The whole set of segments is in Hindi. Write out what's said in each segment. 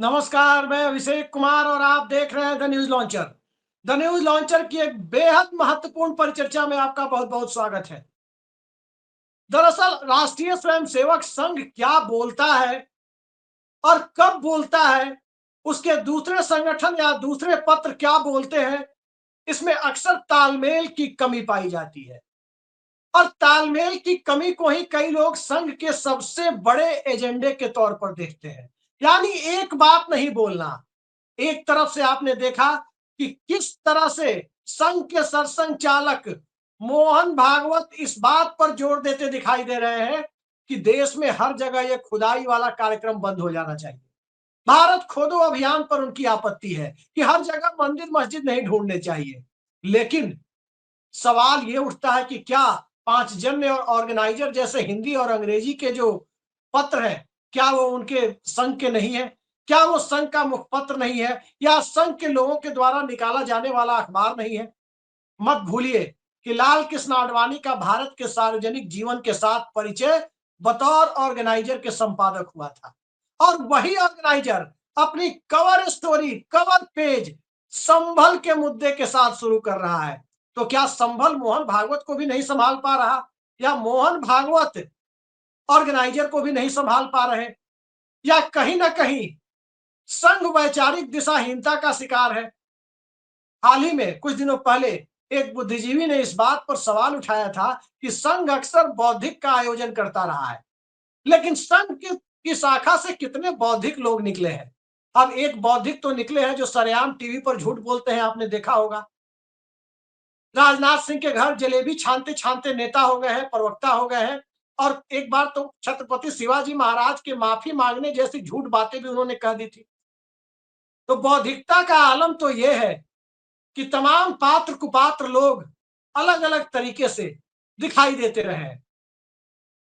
नमस्कार, मैं अभिषेक कुमार और आप देख रहे हैं the news launcher. The news launcher की एक बेहद महत्वपूर्ण परिचर्चा में आपका बहुत बहुत स्वागत है। दरअसल राष्ट्रीय स्वयंसेवक संघ क्या बोलता है और कब बोलता है, उसके दूसरे संगठन या दूसरे पत्र क्या बोलते हैं, इसमें अक्सर तालमेल की कमी पाई जाती है। और तालमेल की कमी को ही कई लोग संघ के सबसे बड़े एजेंडे के तौर पर देखते हैं। यानी एक बात नहीं बोलना। एक तरफ से आपने देखा कि किस तरह से संघ के सरसंघ चालक मोहन भागवत इस बात पर जोर देते दिखाई दे रहे हैं कि देश में हर जगह यह खुदाई वाला कार्यक्रम बंद हो जाना चाहिए। भारत खोदो अभियान पर उनकी आपत्ति है कि हर जगह मंदिर मस्जिद नहीं ढूंढने चाहिए। लेकिन सवाल ये उठता है कि क्या पांचजन्य और ऑर्गेनाइजर जैसे हिंदी और अंग्रेजी के जो पत्र हैं, क्या वो उनके संघ के नहीं है? क्या वो संघ का मुखपत्र नहीं है, या संघ के लोगों के द्वारा निकाला जाने वाला अखबार नहीं है? मत भूलिए कि लाल कृष्ण आडवाणी का भारत के सार्वजनिक जीवन के साथ परिचय बतौर ऑर्गेनाइजर के संपादक हुआ था, और वही ऑर्गेनाइजर अपनी कवर स्टोरी, कवर पेज संभल के मुद्दे के साथ शुरू कर रहा है। तो क्या संभल मोहन भागवत को भी नहीं संभाल पा रहा, या मोहन भागवत ऑर्गेनाइजर को भी नहीं संभाल पा रहे, या कहीं ना कहीं संघ वैचारिक दिशाहीनता का शिकार है? हाल ही में कुछ दिनों पहले एक बुद्धिजीवी ने इस बात पर सवाल उठाया था कि संघ अक्सर बौद्धिक का आयोजन करता रहा है, लेकिन संघ की शाखा से कितने बौद्धिक लोग निकले हैं? अब एक बौद्धिक तो निकले हैं जो सरेआम टीवी पर झूठ बोलते हैं, आपने देखा होगा। राजनाथ सिंह के घर जलेबी छानते छानते नेता हो गए हैं, प्रवक्ता हो गए हैं, और एक बार तो छत्रपति शिवाजी महाराज के माफी मांगने जैसी झूठ बातें भी उन्होंने कह दी थी। तो बौद्धिकता का आलम तो यह है कि तमाम पात्र कुपात्र लोग अलग अलग तरीके से दिखाई देते रहे।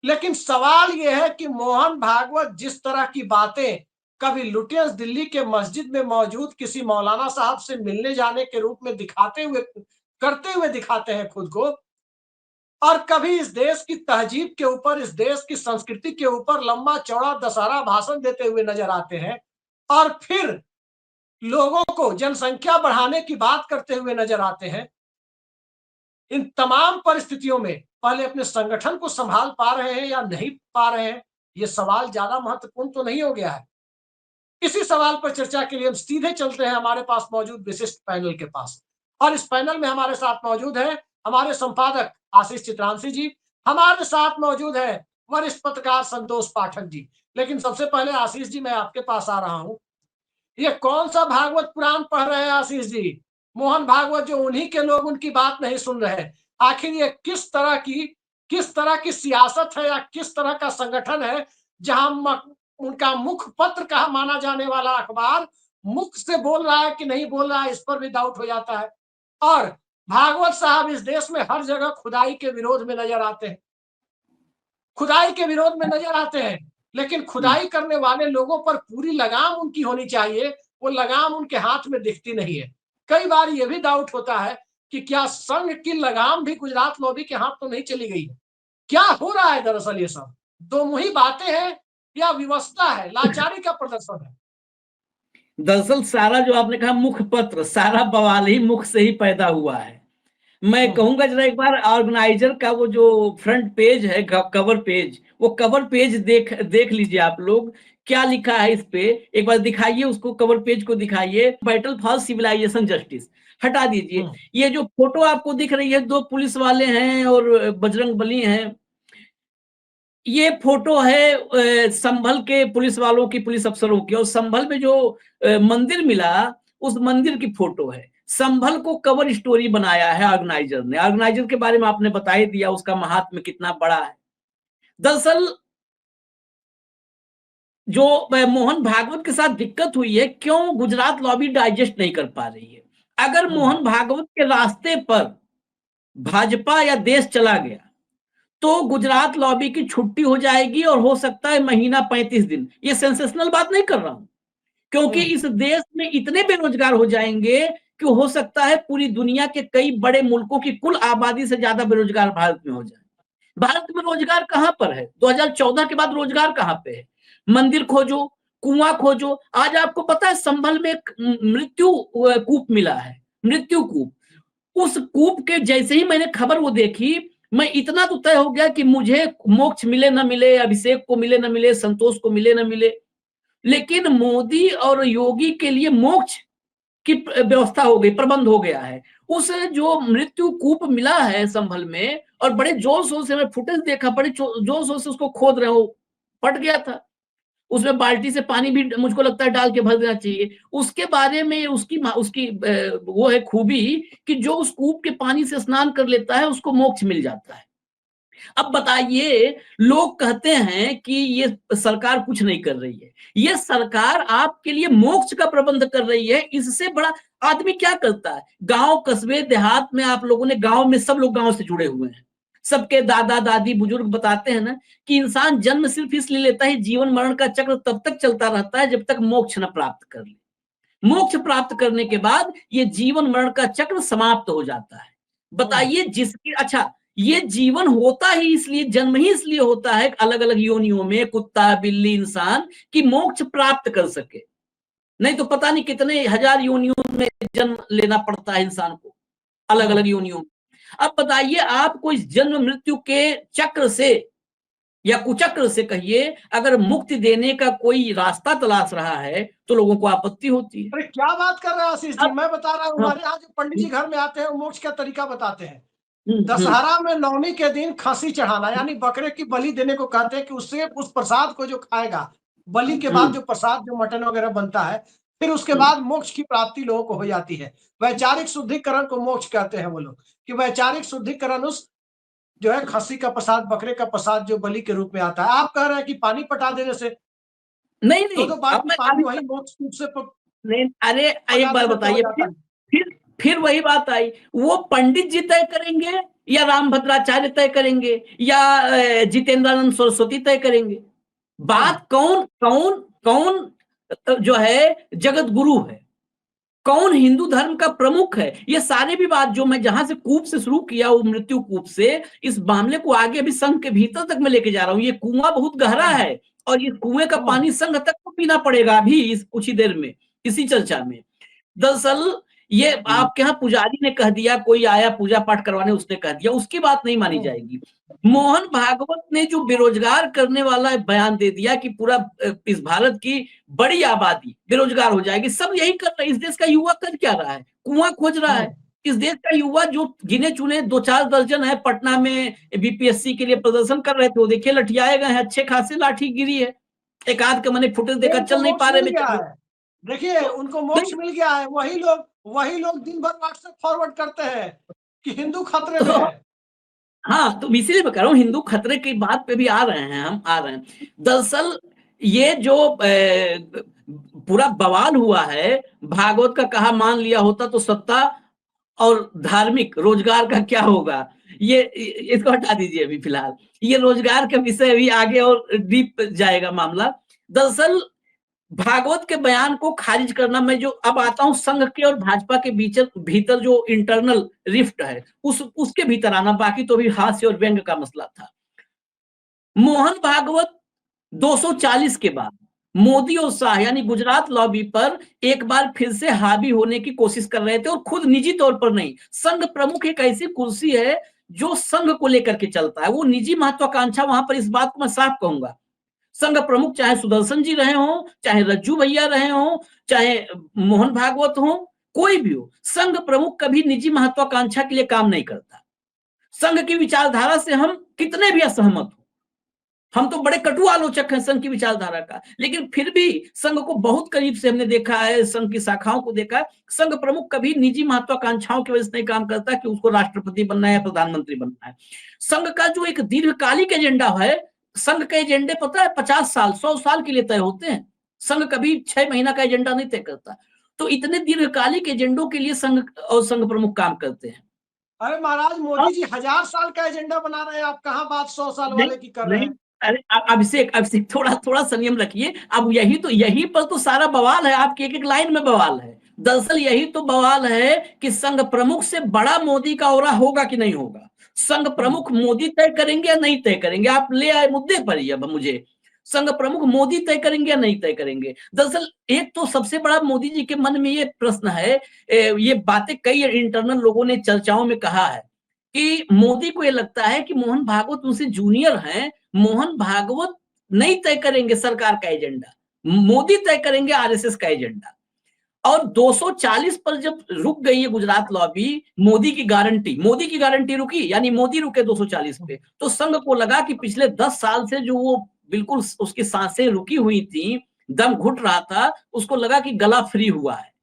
लेकिन सवाल यह है कि मोहन भागवत जिस तरह की बातें कभी लुटियंस दिल्ली के मस्जिद में मौजूद किसी मौलाना साहब से मिलने जाने के रूप में करते हुए दिखाते हैं खुद को, और कभी इस देश की तहजीब के ऊपर, इस देश की संस्कृति के ऊपर लंबा चौड़ा दशहरा भाषण देते हुए नजर आते हैं, और फिर लोगों को जनसंख्या बढ़ाने की बात करते हुए नजर आते हैं। इन तमाम परिस्थितियों में पहले अपने संगठन को संभाल पा रहे हैं या नहीं पा रहे हैं, ये सवाल ज्यादा महत्वपूर्ण तो नहीं हो गया है? इसी सवाल पर चर्चा के लिए हम सीधे चलते हैं हमारे पास मौजूद विशिष्ट पैनल के पास। और इस पैनल में हमारे साथ मौजूद है हमारे संपादक आशीष चित्रांशी जी, हमारे साथ मौजूद है वरिष्ठ पत्रकार संतोष पाठक जी। लेकिन सबसे पहले आशीष जी, मैं आपके पास आ रहा हूं। ये कौन सा भागवत पुराण पढ़ रहे हैं आशीष जी? मोहन भागवत जो उन्हीं के लोग उनकी बात नहीं सुन रहे। आखिर ये किस तरह की सियासत है, या किस तरह का संगठन है जहां उनका मुख पत्र कहा माना जाने वाला अखबार मुख से बोल रहा है कि नहीं बोल रहा है, इस पर भी डाउट हो जाता है। और भागवत साहब इस देश में हर जगह खुदाई के विरोध में नजर आते हैं, खुदाई के विरोध में नजर आते हैं। लेकिन खुदाई करने वाले लोगों पर पूरी लगाम उनकी होनी चाहिए, वो लगाम उनके हाथ में दिखती नहीं है। कई बार ये भी डाउट होता है कि क्या संघ की लगाम भी गुजरात लॉबी के हाथ तो नहीं चली गई है? क्या हो रहा है दरअसल? ये सब दो मुही बातें हैं, या विवशता है, लाचारी का प्रदर्शन है? दरअसल सारा जो आपने कहा मुख पत्र, सारा बवाल ही मुख से ही पैदा हुआ है। मैं कहूंगा जरा एक बार ऑर्गेनाइजर का वो जो फ्रंट पेज है, कवर पेज, वो कवर पेज देख लीजिए आप लोग, क्या लिखा है इस पे। एक बार दिखाइए उसको, कवर पेज को दिखाइए। बैटल फॉर सिविलाइजेशन जस्टिस हटा दीजिए। ये जो फोटो आपको दिख रही है, दो पुलिस वाले हैं और बजरंग बली हैं, ये फोटो है संभल के पुलिस वालों की, पुलिस अफसरों की। और संभल में जो मंदिर मिला, उस मंदिर की फोटो है। संभल को कवर स्टोरी बनाया है ऑर्गेनाइजर ने। ऑर्गेनाइजर के बारे में आपने बता ही दिया, उसका महात्म्य कितना बड़ा है। दरअसल जो मोहन भागवत के साथ दिक्कत हुई है, क्यों गुजरात लॉबी डाइजेस्ट नहीं कर पा रही है। अगर मोहन भागवत के रास्ते पर भाजपा या देश चला गया तो गुजरात लॉबी की छुट्टी हो जाएगी, और हो सकता है महीना 35 दिन। ये सेंसेशनल बात नहीं कर रहा हूं, क्योंकि इस देश में इतने बेरोजगार हो जाएंगे कि हो सकता है पूरी दुनिया के कई बड़े मुल्कों की कुल आबादी से ज्यादा बेरोजगार भारत में हो जाए। भारत में रोजगार कहां पर है? 2014 के बाद रोजगार कहां पे है? मंदिर खोजो, कुआं खोजो। आज आपको पता है संभल में एक मृत्यु कूप मिला है, मृत्यु कूप। उस कूप के जैसे ही मैंने खबर वो देखी, मैं इतना तो तय हो गया कि मुझे मोक्ष मिले न मिले, अभिषेक को मिले न मिले, संतोष को मिले न मिले, लेकिन मोदी और योगी के लिए मोक्ष की व्यवस्था हो गई, प्रबंध हो गया है। उस जो मृत्यु कूप मिला है संभल में, और बड़े जोर शोर से मैं फुटेज देखा, बड़े जोर शोर से उसको खोद रहे हो, फट गया था। उसमें बाल्टी से पानी भी मुझको लगता है डाल के भर देना चाहिए। उसके बारे में उसकी उसकी वो है खूबी कि जो उस कूप के पानी से स्नान कर लेता है उसको मोक्ष मिल जाता है। अब बताइए, लोग कहते हैं कि ये सरकार कुछ नहीं कर रही है। ये सरकार आपके लिए मोक्ष का प्रबंध कर रही है, इससे बड़ा आदमी क्या करता है? गांव कस्बे देहात में, आप लोगों ने गांव में, सब लोग गांव से जुड़े हुए हैं, सबके दादा दादी बुजुर्ग बताते हैं ना कि इंसान जन्म सिर्फ इसलिए लेता है, जीवन मरण का चक्र तब तक चलता रहता है जब तक मोक्ष न प्राप्त कर ले। मोक्ष प्राप्त करने के बाद ये जीवन मरण का चक्र समाप्त हो जाता है। बताइए, जिसकी, अच्छा, ये जीवन होता ही इसलिए, जन्म ही इसलिए होता है अलग अलग योनियों में, कुत्ता बिल्ली इंसान, कि मोक्ष प्राप्त कर सके। नहीं तो पता नहीं कितने हजार योनियों में जन्म लेना पड़ता है इंसान को, अलग अलग योनियों में। अब बताइए, आपको इस जन्म मृत्यु के चक्र से या कुचक्र से कहिए, अगर मुक्ति देने का कोई रास्ता तलाश रहा है तो लोगों को आपत्ति होती है। अरे क्या बात कर रहे हैं आशीष जी, मैं बता रहा हूँ, हाँ, हमारे यहाँ जो पंडित जी घर में आते हैं वो मोक्ष का तरीका बताते हैं। हम्म। दशहरा में नवमी के दिन खसी चढ़ाना, यानी बकरे की बलि देने को कहते हैं कि उससे उस प्रसाद को जो खाएगा, बलि के बाद जो प्रसाद जो मटन वगैरह बनता है, फिर उसके बाद मोक्ष की प्राप्ति लोगों को हो जाती है। वैचारिक शुद्धिकरण को मोक्ष कहते हैं वो लोग, कि वैचारिक शुद्धिकरण उस जो है खसी का प्रसाद, बकरे का प्रसाद जो बलि के रूप में आता है। आप कह रहे हैं कि पानी पटा देने से, नहीं दो नहीं, दो बार अब मैं पानी वही मोक्ष कूप से नहीं, अरे एक पटा बार देने से हो बताइए, जाता है। फिर फिर वही बात आई, वो पंडित जी तय करेंगे या रामभद्राचार्य तय करेंगे या जितेंद्रानंद सरस्वती तय करेंगे? बात कौन कौन कौन जो है जगत गुरु है, कौन हिंदू धर्म का प्रमुख है? ये सारे भी बात जो मैं जहां से कूप से शुरू किया, वो मृत्यु कूप से, इस मामले को आगे अभी संघ के भीतर तक मैं लेके जा रहा हूँ। ये कुआं बहुत गहरा है और इस कुएं का पानी संघ तक को पीना पड़ेगा अभी इस कुछ ही देर में, इसी चर्चा में। दरअसल ये आपके यहाँ पुजारी ने कह दिया, कोई आया पूजा पाठ करवाने, उसने कह दिया, उसकी बात नहीं मानी जाएगी। मोहन भागवत ने जो बेरोजगार करने वाला बयान दे दिया कि पूरा इस भारत की बड़ी आबादी बेरोजगार हो जाएगी, सब यही कर रहा है। इस देश का युवा कर क्या रहा है? कुआं खोज रहा है। इस देश का युवा जो गिने चुने 2-4 दर्जन है, पटना में बीपीएससी के लिए प्रदर्शन कर रहे थे, वो देखिए लठियाए गए हैं, अच्छे खासे लाठी गिरी है। एक आध का मैंने फुटेज देखा, चल नहीं पा रहे। देखिए उनको मोक्ष मिल गया है। वही लोग दिन भर व्हाट्सएप फॉरवर्ड करते हैं कि हिंदू खतरे में है। हाँ, तो इसीलिए मैं कह रहा हूँ, हिंदू खतरे की बात पे भी आ रहे हैं, हम आ रहे हैं। दरअसल ये जो पूरा बवाल हुआ है, भागवत का कहा मान लिया होता तो सत्ता और धार्मिक रोजगार का क्या होगा, ये इसको हटा दीजिए अभी फिलहाल। ये रोजगार के विषय अभी आगे और डीप जाएगा मामला। दरअसल भागवत के बयान को खारिज करना, मैं जो अब आता हूं संघ के और भाजपा के भीतर जो इंटरनल रिफ्ट है, उसके भीतर आना, बाकी तो भी हास्य और व्यंग का मसला था। मोहन भागवत 240 के बाद मोदी और शाह यानी गुजरात लॉबी पर एक बार फिर से हावी होने की कोशिश कर रहे थे, और खुद निजी तौर पर नहीं। संघ प्रमुख एक ऐसी कुर्सी है जो संघ को लेकर के चलता है, वो निजी महत्वाकांक्षा वहां पर, इस बात को मैं साफ कहूंगा। संघ प्रमुख चाहे सुदर्शन जी रहे हो, चाहे रज्जू भैया रहे हो, चाहे मोहन भागवत हो, कोई भी हो, संघ प्रमुख कभी निजी महत्वाकांक्षा के लिए काम नहीं करता। संघ की विचारधारा से हम कितने भी असहमत हो, हम तो बड़े कटु आलोचक हैं संघ की विचारधारा का, लेकिन फिर भी संघ को बहुत करीब से हमने देखा है, संघ की शाखाओं को देखा है। संघ प्रमुख कभी निजी महत्वाकांक्षाओं की वजह से नहीं काम करता कि उसको राष्ट्रपति बनना है या प्रधानमंत्री बनना है। संघ का जो एक दीर्घकालिक एजेंडा है, संघ के एजेंडे पता है 50 साल 100 साल के लिए तय होते हैं। संघ कभी 6 महीना का एजेंडा नहीं तय करता। तो इतने दीर्घकालिक एजेंडों के लिए संघ और संघ प्रमुख काम करते हैं। अरे महाराज, मोदी जी 1000 साल का एजेंडा बना रहे हैं, आप कहाँ बात 100 साल नहीं वाले की कर रहे नहीं, हैं? अरे अभिषेक थोड़ा थोड़ा संयम रखिए। अब यही पर तो सारा बवाल है, आपकी एक एक लाइन में बवाल है। दरअसल यही तो बवाल है कि संघ प्रमुख से बड़ा मोदी का औरा होगा कि नहीं होगा। संघ प्रमुख मोदी तय करेंगे या नहीं तय करेंगे, आप ले आए मुद्दे पर ही। अब मुझे संघ प्रमुख मोदी तय करेंगे या नहीं तय करेंगे। दरअसल एक तो सबसे बड़ा मोदी जी के मन में ये प्रश्न है, ये बातें कई इंटरनल लोगों ने चर्चाओं में कहा है कि मोदी को ये लगता है कि मोहन भागवत उनसे जूनियर हैं, मोहन भागवत नहीं तय करेंगे सरकार का एजेंडा, मोदी तय करेंगे आरएसएस का एजेंडा। और 240 पर जब रुक गई है गुजरात लॉबी, मोदी की गारंटी रुकी, यानी मोदी रुके 240 पे, तो संघ को लगा कि पिछले 10 साल से जो वो बिल्कुल उसकी सांसें रुकी हुई थी, दम घुट रहा था, उसको लगा कि गला फ्री हुआ है।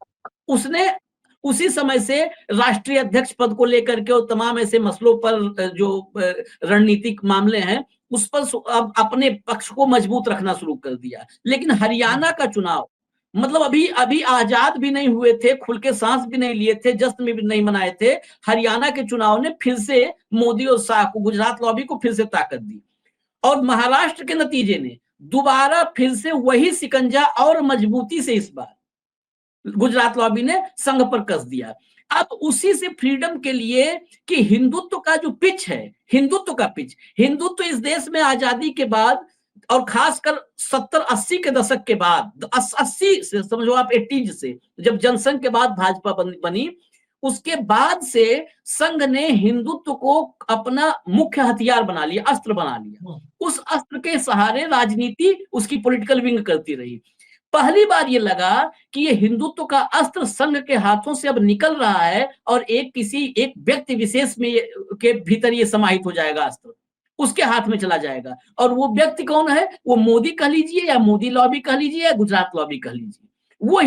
उसने उसी समय से राष्ट्रीय अध्यक्ष पद को लेकर के और तमाम ऐसे मसलों पर जो रणनीतिक मामले हैं उस पर अब अपने पक्ष को मजबूत रखना शुरू कर दिया। लेकिन हरियाणा का चुनाव, मतलब अभी आजाद भी नहीं हुए थे, खुल के सांस भी नहीं लिए थे, जश्न में भी नहीं मनाए थे, हरियाणा के चुनाव ने फिर से मोदी और शाह को, गुजरात लॉबी को फिर से ताकत दी। और महाराष्ट्र के नतीजे ने दोबारा फिर से वही सिकंजा और मजबूती से इस बार गुजरात लॉबी ने संघ पर कस दिया। अब उसी से फ्रीडम के लिए कि हिंदुत्व का जो पिच है, हिंदुत्व इस देश में आजादी के बाद और खासकर 70-80 के दशक के बाद, 80 से समझो आप 80 से, जब जनसंघ के बाद भाजपा बनी, उसके बाद से संघ ने हिंदुत्व को अपना मुख्य हथियार बना लिया, अस्त्र बना लिया। उस अस्त्र के सहारे राजनीति उसकी पॉलिटिकल विंग करती रही। पहली बार ये लगा कि ये हिंदुत्व का अस्त्र संघ के हाथों से अब निकल रहा है और एक व्यक्ति विशेष में के भीतर ये समाहित हो जाएगा, अस्त्र उसके हाथ में चला जाएगा। और वो व्यक्ति कौन है? वो मोदी कह लीजिए या मोदी लॉबी कह लीजिए या गुजरात लॉबी कह लीजिए, वो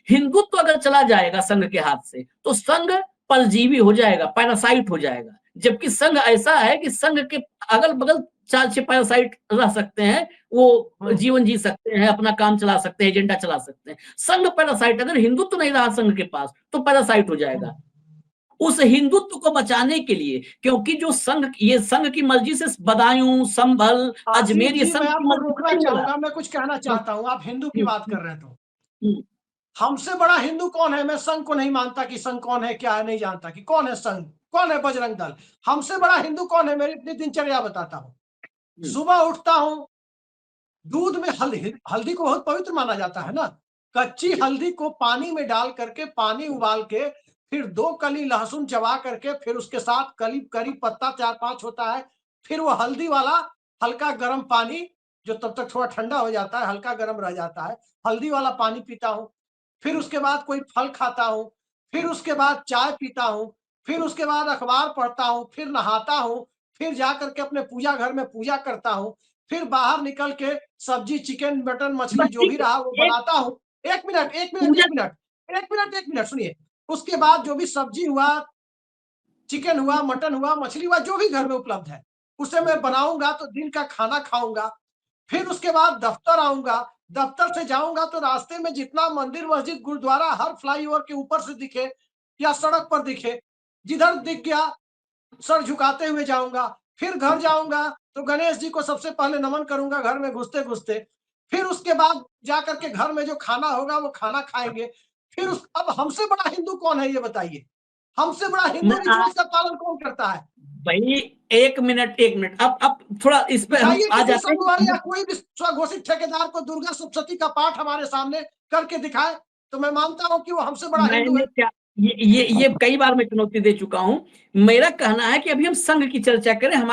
हिंदुत्व अगर चला जाएगा संघ के हाथ से तो संघ परजीवी हो जाएगा, पैरासाइट हो जाएगा। जबकि संघ ऐसा है कि संघ के अगल बगल 4-6 पैरासाइट रह सकते हैं, वो जीवन जी सकते हैं, अपना काम चला सकते हैं, एजेंडा चला सकते हैं। संघ पैरासाइट, अगर हिंदुत्व नहीं रहा संघ के पास तो पैरासाइट हो जाएगा। उस हिंदुत्व को बचाने के लिए, क्योंकि जो ये संघ की मर्जी से बदायूं, संभल, अजमेर, ये संघ की मर्जी रोकना चाहूंगा, मैं कुछ कहना चाहता हूँ। आप हिंदू की बात कर रहे हैं तो हमसे बड़ा हिंदू कौन है? मैं संघ को नहीं मानता कि संघ कौन है, क्या है, नहीं जानता कि कौन है संघ, कौन है बजरंग दल। हमसे बड़ा हिंदू कौन है? मेरी अपनी दिनचर्या बताता हूँ। सुबह उठता हूँ, दूध में हल्दी को बहुत पवित्र माना जाता है ना। कच्ची हल्दी को पानी में डाल करके, पानी उबाल के, फिर 2 कली लहसुन चबा करके, फिर उसके साथ करी पत्ता 4-5 होता है, फिर वो हल्दी वाला हल्का गर्म पानी, जो तब तक थोड़ा ठंडा हो जाता है, हल्का गर्म रह जाता है, हल्दी वाला पानी पीता हूँ। फिर उसके बाद कोई फल खाता हूँ, फिर उसके बाद चाय पीता हूँ, फिर उसके बाद अखबार पढ़ता हूँ, फिर नहाता हूँ, फिर जाकर के अपने पूजा घर में पूजा करता हूँ, फिर बाहर निकल के सब्जी, चिकन, मटन, मछली जो भी रहा वो बनाता हूँ। एक मिनट सुनिए। उसके बाद जो भी सब्जी हुआ, चिकन हुआ, मटन हुआ, मछली हुआ, जो भी घर में उपलब्ध है उसे मैं बनाऊंगा तो दिन का खाना खाऊंगा। फिर उसके बाद दफ्तर आऊंगा, दफ्तर से जाऊंगा तो रास्ते में जितना मंदिर, मस्जिद, गुरुद्वारा हर फ्लाईओवर के ऊपर से दिखे या सड़क पर दिखे, जिधर दिख गया सर झुकाते हुए जाऊंगा। फिर घर जाऊंगा तो गणेश जी को सबसे पहले नमन करूंगा घर में घुसते घुसते। फिर उसके बाद जाकर के घर में जो खाना होगा वो खाना खाएंगे। फिर अब हमसे बड़ा हिंदू कौन है ये बताइए? हमसे बड़ा हिंदू रिचुअल्स का पालन कौन करता है भाई? एक मिनट, अब थोड़ा इस पे हम आ जाते हैं। या कोई भी स्वघोषित ठेकेदार को दुर्गा सप्तशती का पाठ हमारे सामने करके दिखाए तो मैं मानता हूं कि वो हमसे बड़ा हिंदू है। ये कई बार मैं चुनौती दे चुका हूं। मेरा कहना है कि अभी हम संघ की चर्चा करें। हम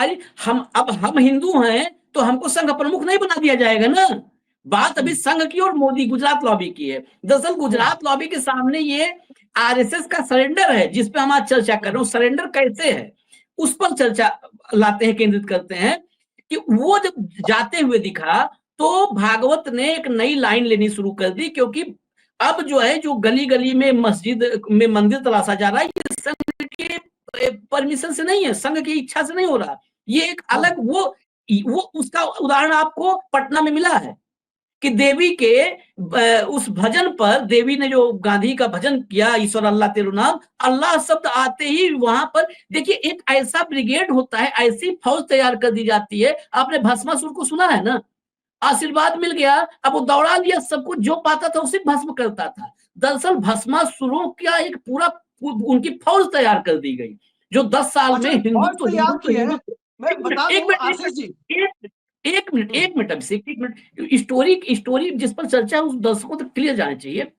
हिंदू हैं तो हमको संघ प्रमुख नहीं बना दिया जाएगा ना। बात अभी संघ की और मोदी गुजरात लॉबी की है। दरअसल गुजरात लॉबी के सामने ये आरएसएस का सरेंडर है जिसपे हम आज चर्चा कर रहे हैं। सरेंडर कैसे है उस पर चर्चा लाते हैं, केंद्रित करते हैं कि वो जब जाते हुए दिखा तो भागवत ने एक नई लाइन लेनी शुरू कर दी, क्योंकि अब जो है, जो गली गली में मस्जिद में मंदिर तलाशा जा रहा है, ये संघ के परमिशन से नहीं है, संघ की इच्छा से नहीं हो रहा। ये एक अलग वो उसका उदाहरण आपको पटना में मिला है कि देवी के उस भजन पर, देवी ने जो गांधी का भजन किया, ईश्वर अल्लाह तेरू नाम, अल्लाह शब्द आते ही वहां पर देखिए एक ऐसा ब्रिगेड होता है, ऐसी फौज तैयार कर दी जाती है। आपने भस्मासुर को सुना है ना? आशीर्वाद मिल गया, अब वो दौड़ा लिया, सबको जो पाता था उसे भस्म करता था। दरअसल भस्मासुरों का एक पूरा उनकी फौज तैयार कर दी गई जो 10 साल में हिंदुत्व मैं बता दूं आशीष जी, एक मिनट अभिषेक, एक मिनट। स्टोरी जिस पर चर्चा है उस दर्शकों तक क्लियर जाना चाहिए।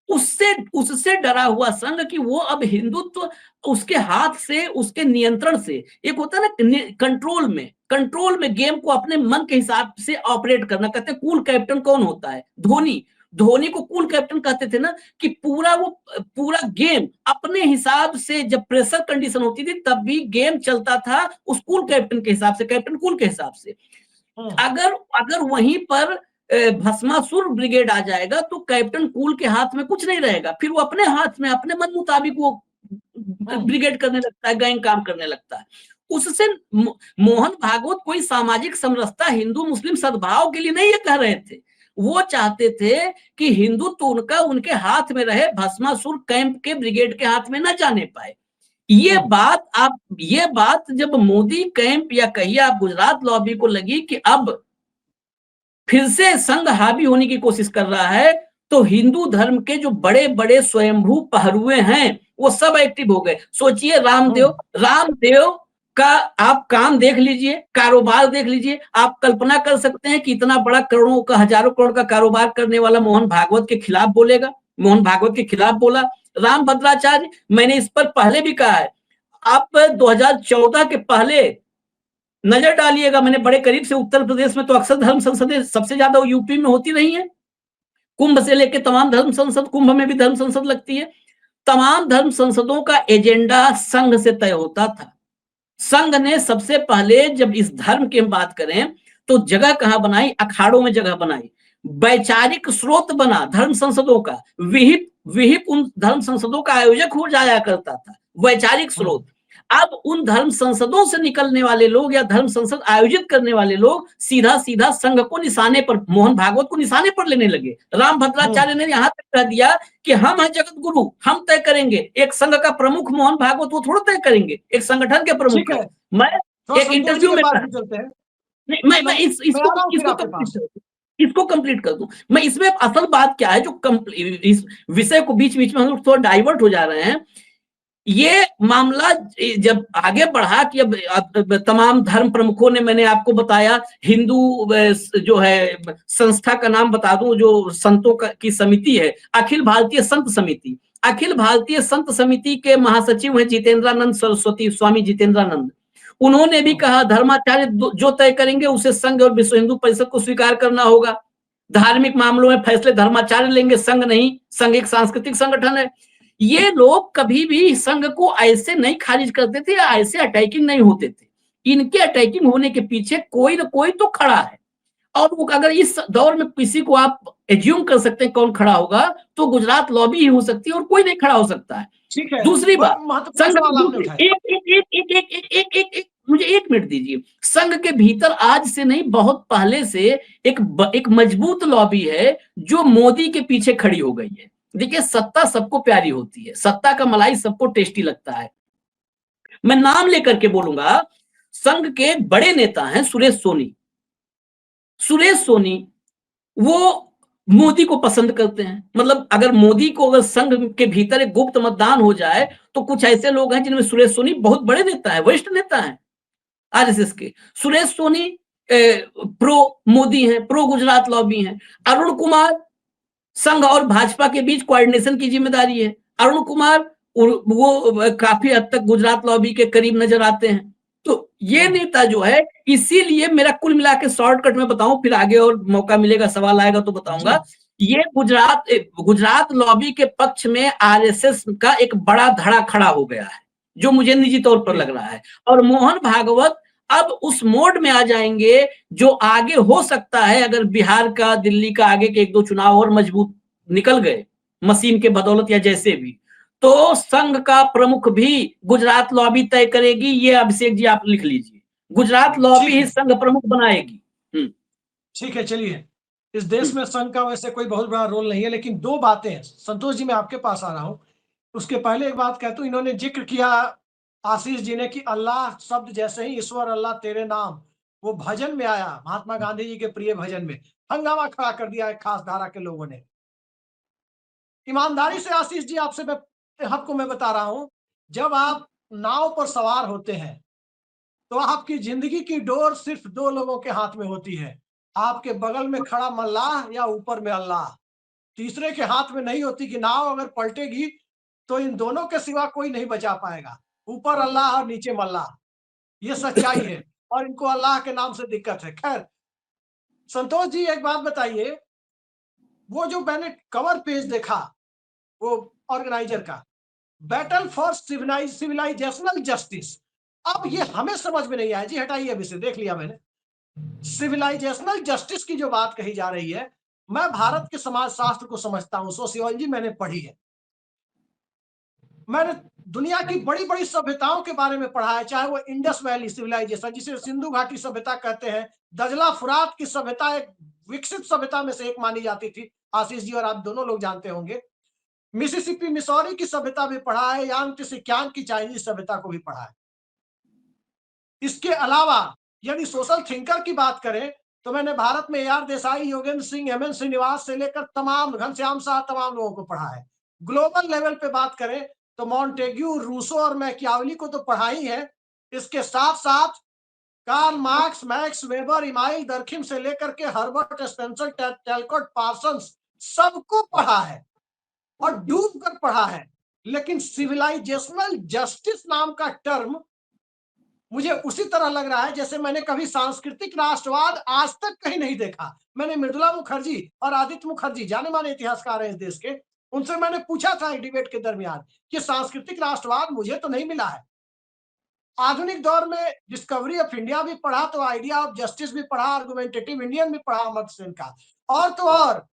उससे डरा हुआ संघ कि वो अब हिंदुत्व उसके हाथ से, उसके नियंत्रण से, एक होता है ना कंट्रोल में गेम को अपने मन के हिसाब से ऑपरेट करना। कहते हैं कूल कैप्टन कौन होता है? धोनी को कूल कैप्टन कहते थे ना, कि पूरा गेम अपने हिसाब से, जब प्रेशर कंडीशन होती थी तब भी गेम चलता था उस कूल कैप्टन के हिसाब से, कैप्टन कूल के हिसाब से। अगर वहीं पर भस्मासुर ब्रिगेड आ जाएगा तो कैप्टन कूल के हाथ में कुछ नहीं रहेगा, फिर वो अपने हाथ में अपने मन मुताबिक वो ब्रिगेड करने लगता है, गैंग काम करने लगता है। उससे मोहन भागवत कोई सामाजिक समरसता, हिंदू मुस्लिम सद्भाव के लिए नहीं ये कह रहे थे। वो चाहते थे कि हिंदुत्व उनके हाथ में रहे, भस्मासुर कैंप के ब्रिगेड के हाथ में न जाने पाए। ये बात जब मोदी कैंप या कहिए आप गुजरात लॉबी को लगी कि अब फिर से संघ हावी होने की कोशिश कर रहा है, तो हिंदू धर्म के जो बड़े बड़े स्वयंभू पहरुए हैं वो सब एक्टिव हो गए। सोचिए रामदेव का आप काम देख लीजिए, कारोबार देख लीजिए। आप कल्पना कर सकते हैं कि इतना बड़ा करोड़ों का, हजारों करोड़ का कारोबार करने वाला मोहन भागवत के खिलाफ बोलेगा, मोहन भागवत के खिलाफ बोला। राम भद्राचार्य, मैंने इस पर पहले भी कहा है, आप 2014 के पहले नजर डालिएगा, मैंने बड़े करीब से, उत्तर प्रदेश में तो अक्सर धर्म संसदें सबसे ज्यादा यूपी में होती रही है। कुंभ से लेकर तमाम धर्म संसद, कुंभ में भी धर्म संसद लगती है। तमाम धर्म संसदों का एजेंडा संघ से तय होता था। संघ ने सबसे पहले, जब इस धर्म की हम बात करें, तो जगह कहां बनाई? अखाड़ों में जगह बनाई। वैचारिक स्रोत बना धर्म संसदों का, विहिप उन धर्म संसदों का आयोजक हो जाया करता था, वैचारिक स्रोत। अब उन धर्म संसदों से निकलने वाले लोग या धर्म संसद आयोजित करने वाले लोग सीधा सीधा संघ को निशाने पर, मोहन भागवत को निशाने पर लेने लगे। राम भद्राचार्य ने यहां तक कह दिया कि हम हैं जगत गुरु, हम तय करेंगे। एक संघ का प्रमुख मोहन भागवत वो थोड़ा तय करेंगे, एक संगठन के प्रमुख है। मैं एक इंटरव्यू में मैं इसको कंप्लीट कर दूं। मैं इसमें असल बात क्या है, जो इस विषय को बीच बीच में हम लोग थोड़ा डाइवर्ट हो जा रहे हैं। ये मामला जब आगे बढ़ा कि अब तमाम धर्म प्रमुखों ने, मैंने आपको बताया, हिंदू जो है संस्था का नाम बता दूं, जो संतों की समिति है, अखिल भारतीय संत समिति। अखिल भारतीय संत समिति के महासचिव हैं जितेंद्रानंद सरस्वती, स्वामी जितेंद्रानंद। उन्होंने भी कहा धर्माचार्य जो तय करेंगे उसे संघ और विश्व हिंदू परिषद को स्वीकार करना होगा। धार्मिक मामलों में फैसले धर्माचार्य लेंगे, संघ नहीं। संघ एक सांस्कृतिक संगठन है। ये लोग कभी भी संघ को ऐसे नहीं खारिज करते थे या ऐसे अटैकिंग नहीं होते थे। इनके अटैकिंग होने के पीछे कोई ना कोई तो खड़ा है, और वो अगर इस दौर में किसी को आप एज्यूम कर सकते हैं कौन खड़ा होगा, तो गुजरात लॉबी ही हो सकती है, और कोई नहीं खड़ा हो सकता है। ठीक है। दूसरी बात, संघ मुझे 1 मिनट दीजिए। संघ के भीतर आज से नहीं, बहुत पहले से एक मजबूत लॉबी है जो मोदी के पीछे खड़ी हो गई है। देखिए, सत्ता सबको प्यारी होती है, सत्ता का मलाई सबको टेस्टी लगता है। मैं नाम लेकर के बोलूंगा, संघ के बड़े नेता हैं सुरेश सोनी। वो मोदी को पसंद करते हैं। मतलब अगर मोदी को, अगर संघ के भीतर एक गुप्त मतदान हो जाए, तो कुछ ऐसे लोग हैं जिनमें सुरेश सोनी बहुत बड़े नेता है, वरिष्ठ नेता है आरएसएस के। सुरेश सोनी प्रो मोदी हैं, प्रो गुजरात लॉबी हैं। अरुण कुमार, संघ और भाजपा के बीच कोऑर्डिनेशन की जिम्मेदारी है। अरुण कुमार वो काफी हद तक गुजरात लॉबी के करीब नजर आते हैं। तो ये नेता जो है, इसीलिए मेरा कुल मिला के शॉर्टकट में बताऊं, फिर आगे और मौका मिलेगा, सवाल आएगा तो बताऊंगा। ये गुजरात लॉबी के पक्ष में आरएसएस का एक बड़ा धड़ा खड़ा हो गया है, जो मुझे निजी तौर पर लग रहा है। और मोहन भागवत अब उस मोड में आ जाएंगे जो आगे हो सकता है, अगर बिहार का, दिल्ली का आगे के 1-2 चुनाव और मजबूत निकल गए मशीन के बदौलत या जैसे भी, तो संघ का प्रमुख भी गुजरात लॉबी तय करेगी। ये अभिषेक जी आप लिख लीजिए, गुजरात लॉबी ही संघ प्रमुख बनाएगी। ठीक है, चलिए। इस देश में संघ का वैसे कोई बहुत बड़ा रोल नहीं है, लेकिन 2 बातें हैं। संतोष जी, मैं आपके पास आ रहा हूं, उसके पहले एक बात कहता हूं। इन्होंने जिक्र किया आशीष जी ने कि अल्लाह शब्द जैसे ही ईश्वर अल्लाह तेरे नाम, वो भजन में आया, महात्मा गांधी जी के प्रिय भजन में, हंगामा खड़ा कर दिया है खास धारा के लोगों ने। ईमानदारी से आशीष जी, आपसे मैं बता रहा हूं, जब आप नाव पर सवार होते हैं तो आपकी जिंदगी की डोर सिर्फ दो लोगों के हाथ में होती है, आपके बगल में खड़ा मल्लाह या ऊपर में अल्लाह। तीसरे के हाथ में नहीं होती कि नाव अगर पलटेगी तो इन दोनों के सिवा कोई नहीं बचा पाएगा, ऊपर अल्लाह और नीचे मल्लाह। ये सच्चाई है और इनको अल्लाह के नाम से दिक्कत है। खैर संतोष जी, एक बात बताइए, वो जो मैंने कवर पेज देखा वो ऑर्गेनाइजर का, बैटल फॉर सिविलाइजेशनल जस्टिस, अब ये हमें समझ में नहीं आया जी। हटाइए, अभी से देख लिया मैंने। सिविलाइजेशनल जस्टिस की जो बात कही जा रही है, मैं भारत के समाज शास्त्र को समझता हूं, सोशियोलॉजी मैंने पढ़ी है, मैंने दुनिया की बड़ी बड़ी सभ्यताओं के बारे में पढ़ा है, चाहे वो इंडस वैली सिविलाइजेशन जिसे सिंधु घाटी सभ्यता कहते हैं, दजला फुरात की सभ्यता एक विकसित सभ्यता में से एक मानी जाती थी, आशीष जी और आप दोनों लोग जानते होंगे। मिसिसिपी मिसौरी की सभ्यता भी पढ़ा है, यांग त्सिक्यांग की चाइनीज सभ्यता को भी पढ़ा है। इसके अलावा यदि सोशल थिंकर की बात करें तो मैंने भारत में AR देसाई, योगेंद्र सिंह, MN श्रीनिवास से लेकर तमाम घनश्याम शाह, तमाम लोगों को पढ़ा है। ग्लोबल लेवल पे बात करें तो मॉन्टेग्यू, रूसो और मैकियावली को तो पढ़ा ही है, इसके साथ साथ Karl Marx, Max Weber, Emile Durkheim से लेकर के हर्बर्ट स्पेंसर, टैलकॉट पार्सन्स, सबको पढ़ा है और डूब कर पढ़ा है। लेकिन सिविलाइजेशनल जस्टिस नाम का टर्म मुझे उसी तरह लग रहा है जैसे मैंने कभी सांस्कृतिक राष्ट्रवाद आज तक कहीं नहीं देखा। मैंने मृदुला मुखर्जी और आदित्य मुखर्जी, जाने माने इतिहासकार हैं इस देश के, उनसे मैंने पूछा था एक डिबेट के दरमियान कि सांस्कृतिक राष्ट्रवाद मुझे तो नहीं मिला है। आधुनिक दौर में डिस्कवरी ऑफ इंडिया भी पढ़ा, तो आइडिया ऑफ जस्टिस भी पढ़ा, आर्गुमेंटेटिव इंडियन भी पढ़ा अमर्त्य सेन का, और तो और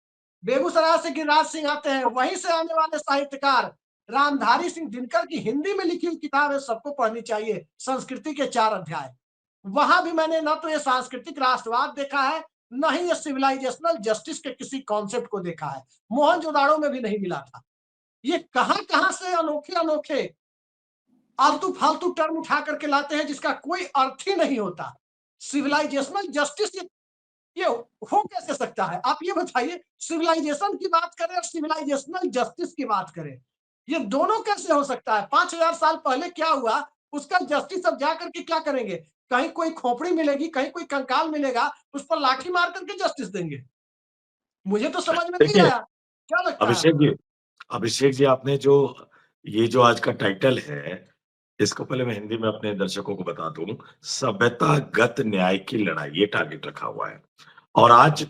बेगूसराय से गिरिराज सिंह आते हैं, वहीं से आने वाले साहित्यकार रामधारी सिंह दिनकर की हिंदी में लिखी हुई किताब है, सबको पढ़नी चाहिए, संस्कृति के 4 अध्याय। वहां भी मैंने न तो ये सांस्कृतिक राष्ट्रवाद देखा है, न ही ये सिविलाइजेशनल जस्टिस के किसी कॉन्सेप्ट को देखा है। मोहनजोदाड़ो में भी नहीं मिला था। ये कहां से अनोखे अनोखे आलतू फालतू टर्म उठा करके लाते हैं जिसका कोई अर्थ ही नहीं होता। सिविलाइजेशनल जस्टिस ये हो कैसे सकता है? आप ये बताइए, सिविलाइजेशन की बात करें और सिविलाइजेशनल जस्टिस की बात करें, ये दोनों कैसे हो सकता है? 5000 साल पहले क्या हुआ उसका जस्टिस अब जाकर के क्या करेंगे? कहीं कोई खोपड़ी मिलेगी, कहीं कोई कंकाल मिलेगा, उस पर लाठी मार करके जस्टिस देंगे? मुझे तो समझ में नहीं देखिए आया। क्या लगता है अभिषेक आपको? जी अभिषेक जी आपने जो ये जो आज का टाइटल है, इसको पहले मैं हिंदी में अपने दर्शकों को बता दूं। सभ्यतागत न्याय की लड़ाई, ये टारगेट रखा हुआ है। और आज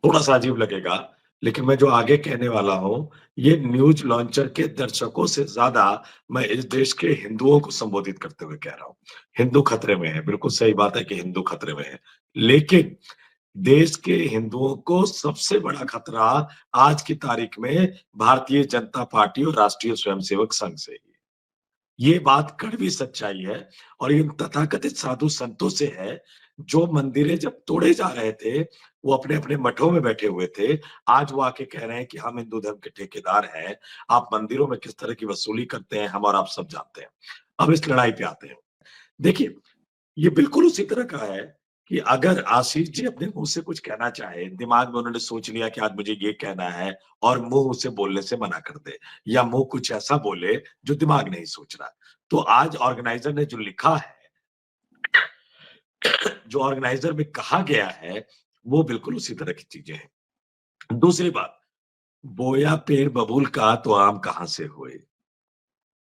थोड़ा सा अजीब लगेगा, लेकिन मैं जो आगे कहने वाला हूं, ये न्यूज लॉन्चर के दर्शकों से ज्यादा मैं इस देश के हिंदुओं को संबोधित करते हुए कह रहा हूं। हिंदू खतरे में है, बिल्कुल सही बात है कि हिंदू खतरे में है, लेकिन देश के हिंदुओं को सबसे बड़ा खतरा आज की तारीख में भारतीय जनता पार्टी और राष्ट्रीय स्वयंसेवक संघ से ही। ये बात कड़वी सच्चाई है और इन तथाकथित साधु संतों से है, जो मंदिरें जब तोड़े जा रहे थे वो अपने अपने मठों में बैठे हुए थे। आज वो आके कह रहे हैं कि हम हिंदू धर्म के ठेकेदार हैं, आप मंदिरों में किस तरह की वसूली करते हैं हम और आप सब जानते हैं। अब इस लड़ाई पे आते हैं। देखिए, ये बिल्कुल उसी तरह का है कि अगर आशीष जी अपने मुंह से कुछ कहना चाहे, दिमाग में उन्होंने सोच लिया कि आज मुझे ये कहना है, और मुंह उसे बोलने से मना कर दे, या मुंह कुछ ऐसा बोले जो दिमाग नहीं सोच रहा। तो आज ऑर्गेनाइजर ने जो लिखा है, जो ऑर्गेनाइजर में कहा गया है, वो बिल्कुल उसी तरह की चीजें हैं। दूसरी बात, बोया पेड़ बबूल का तो आम कहां से हुए।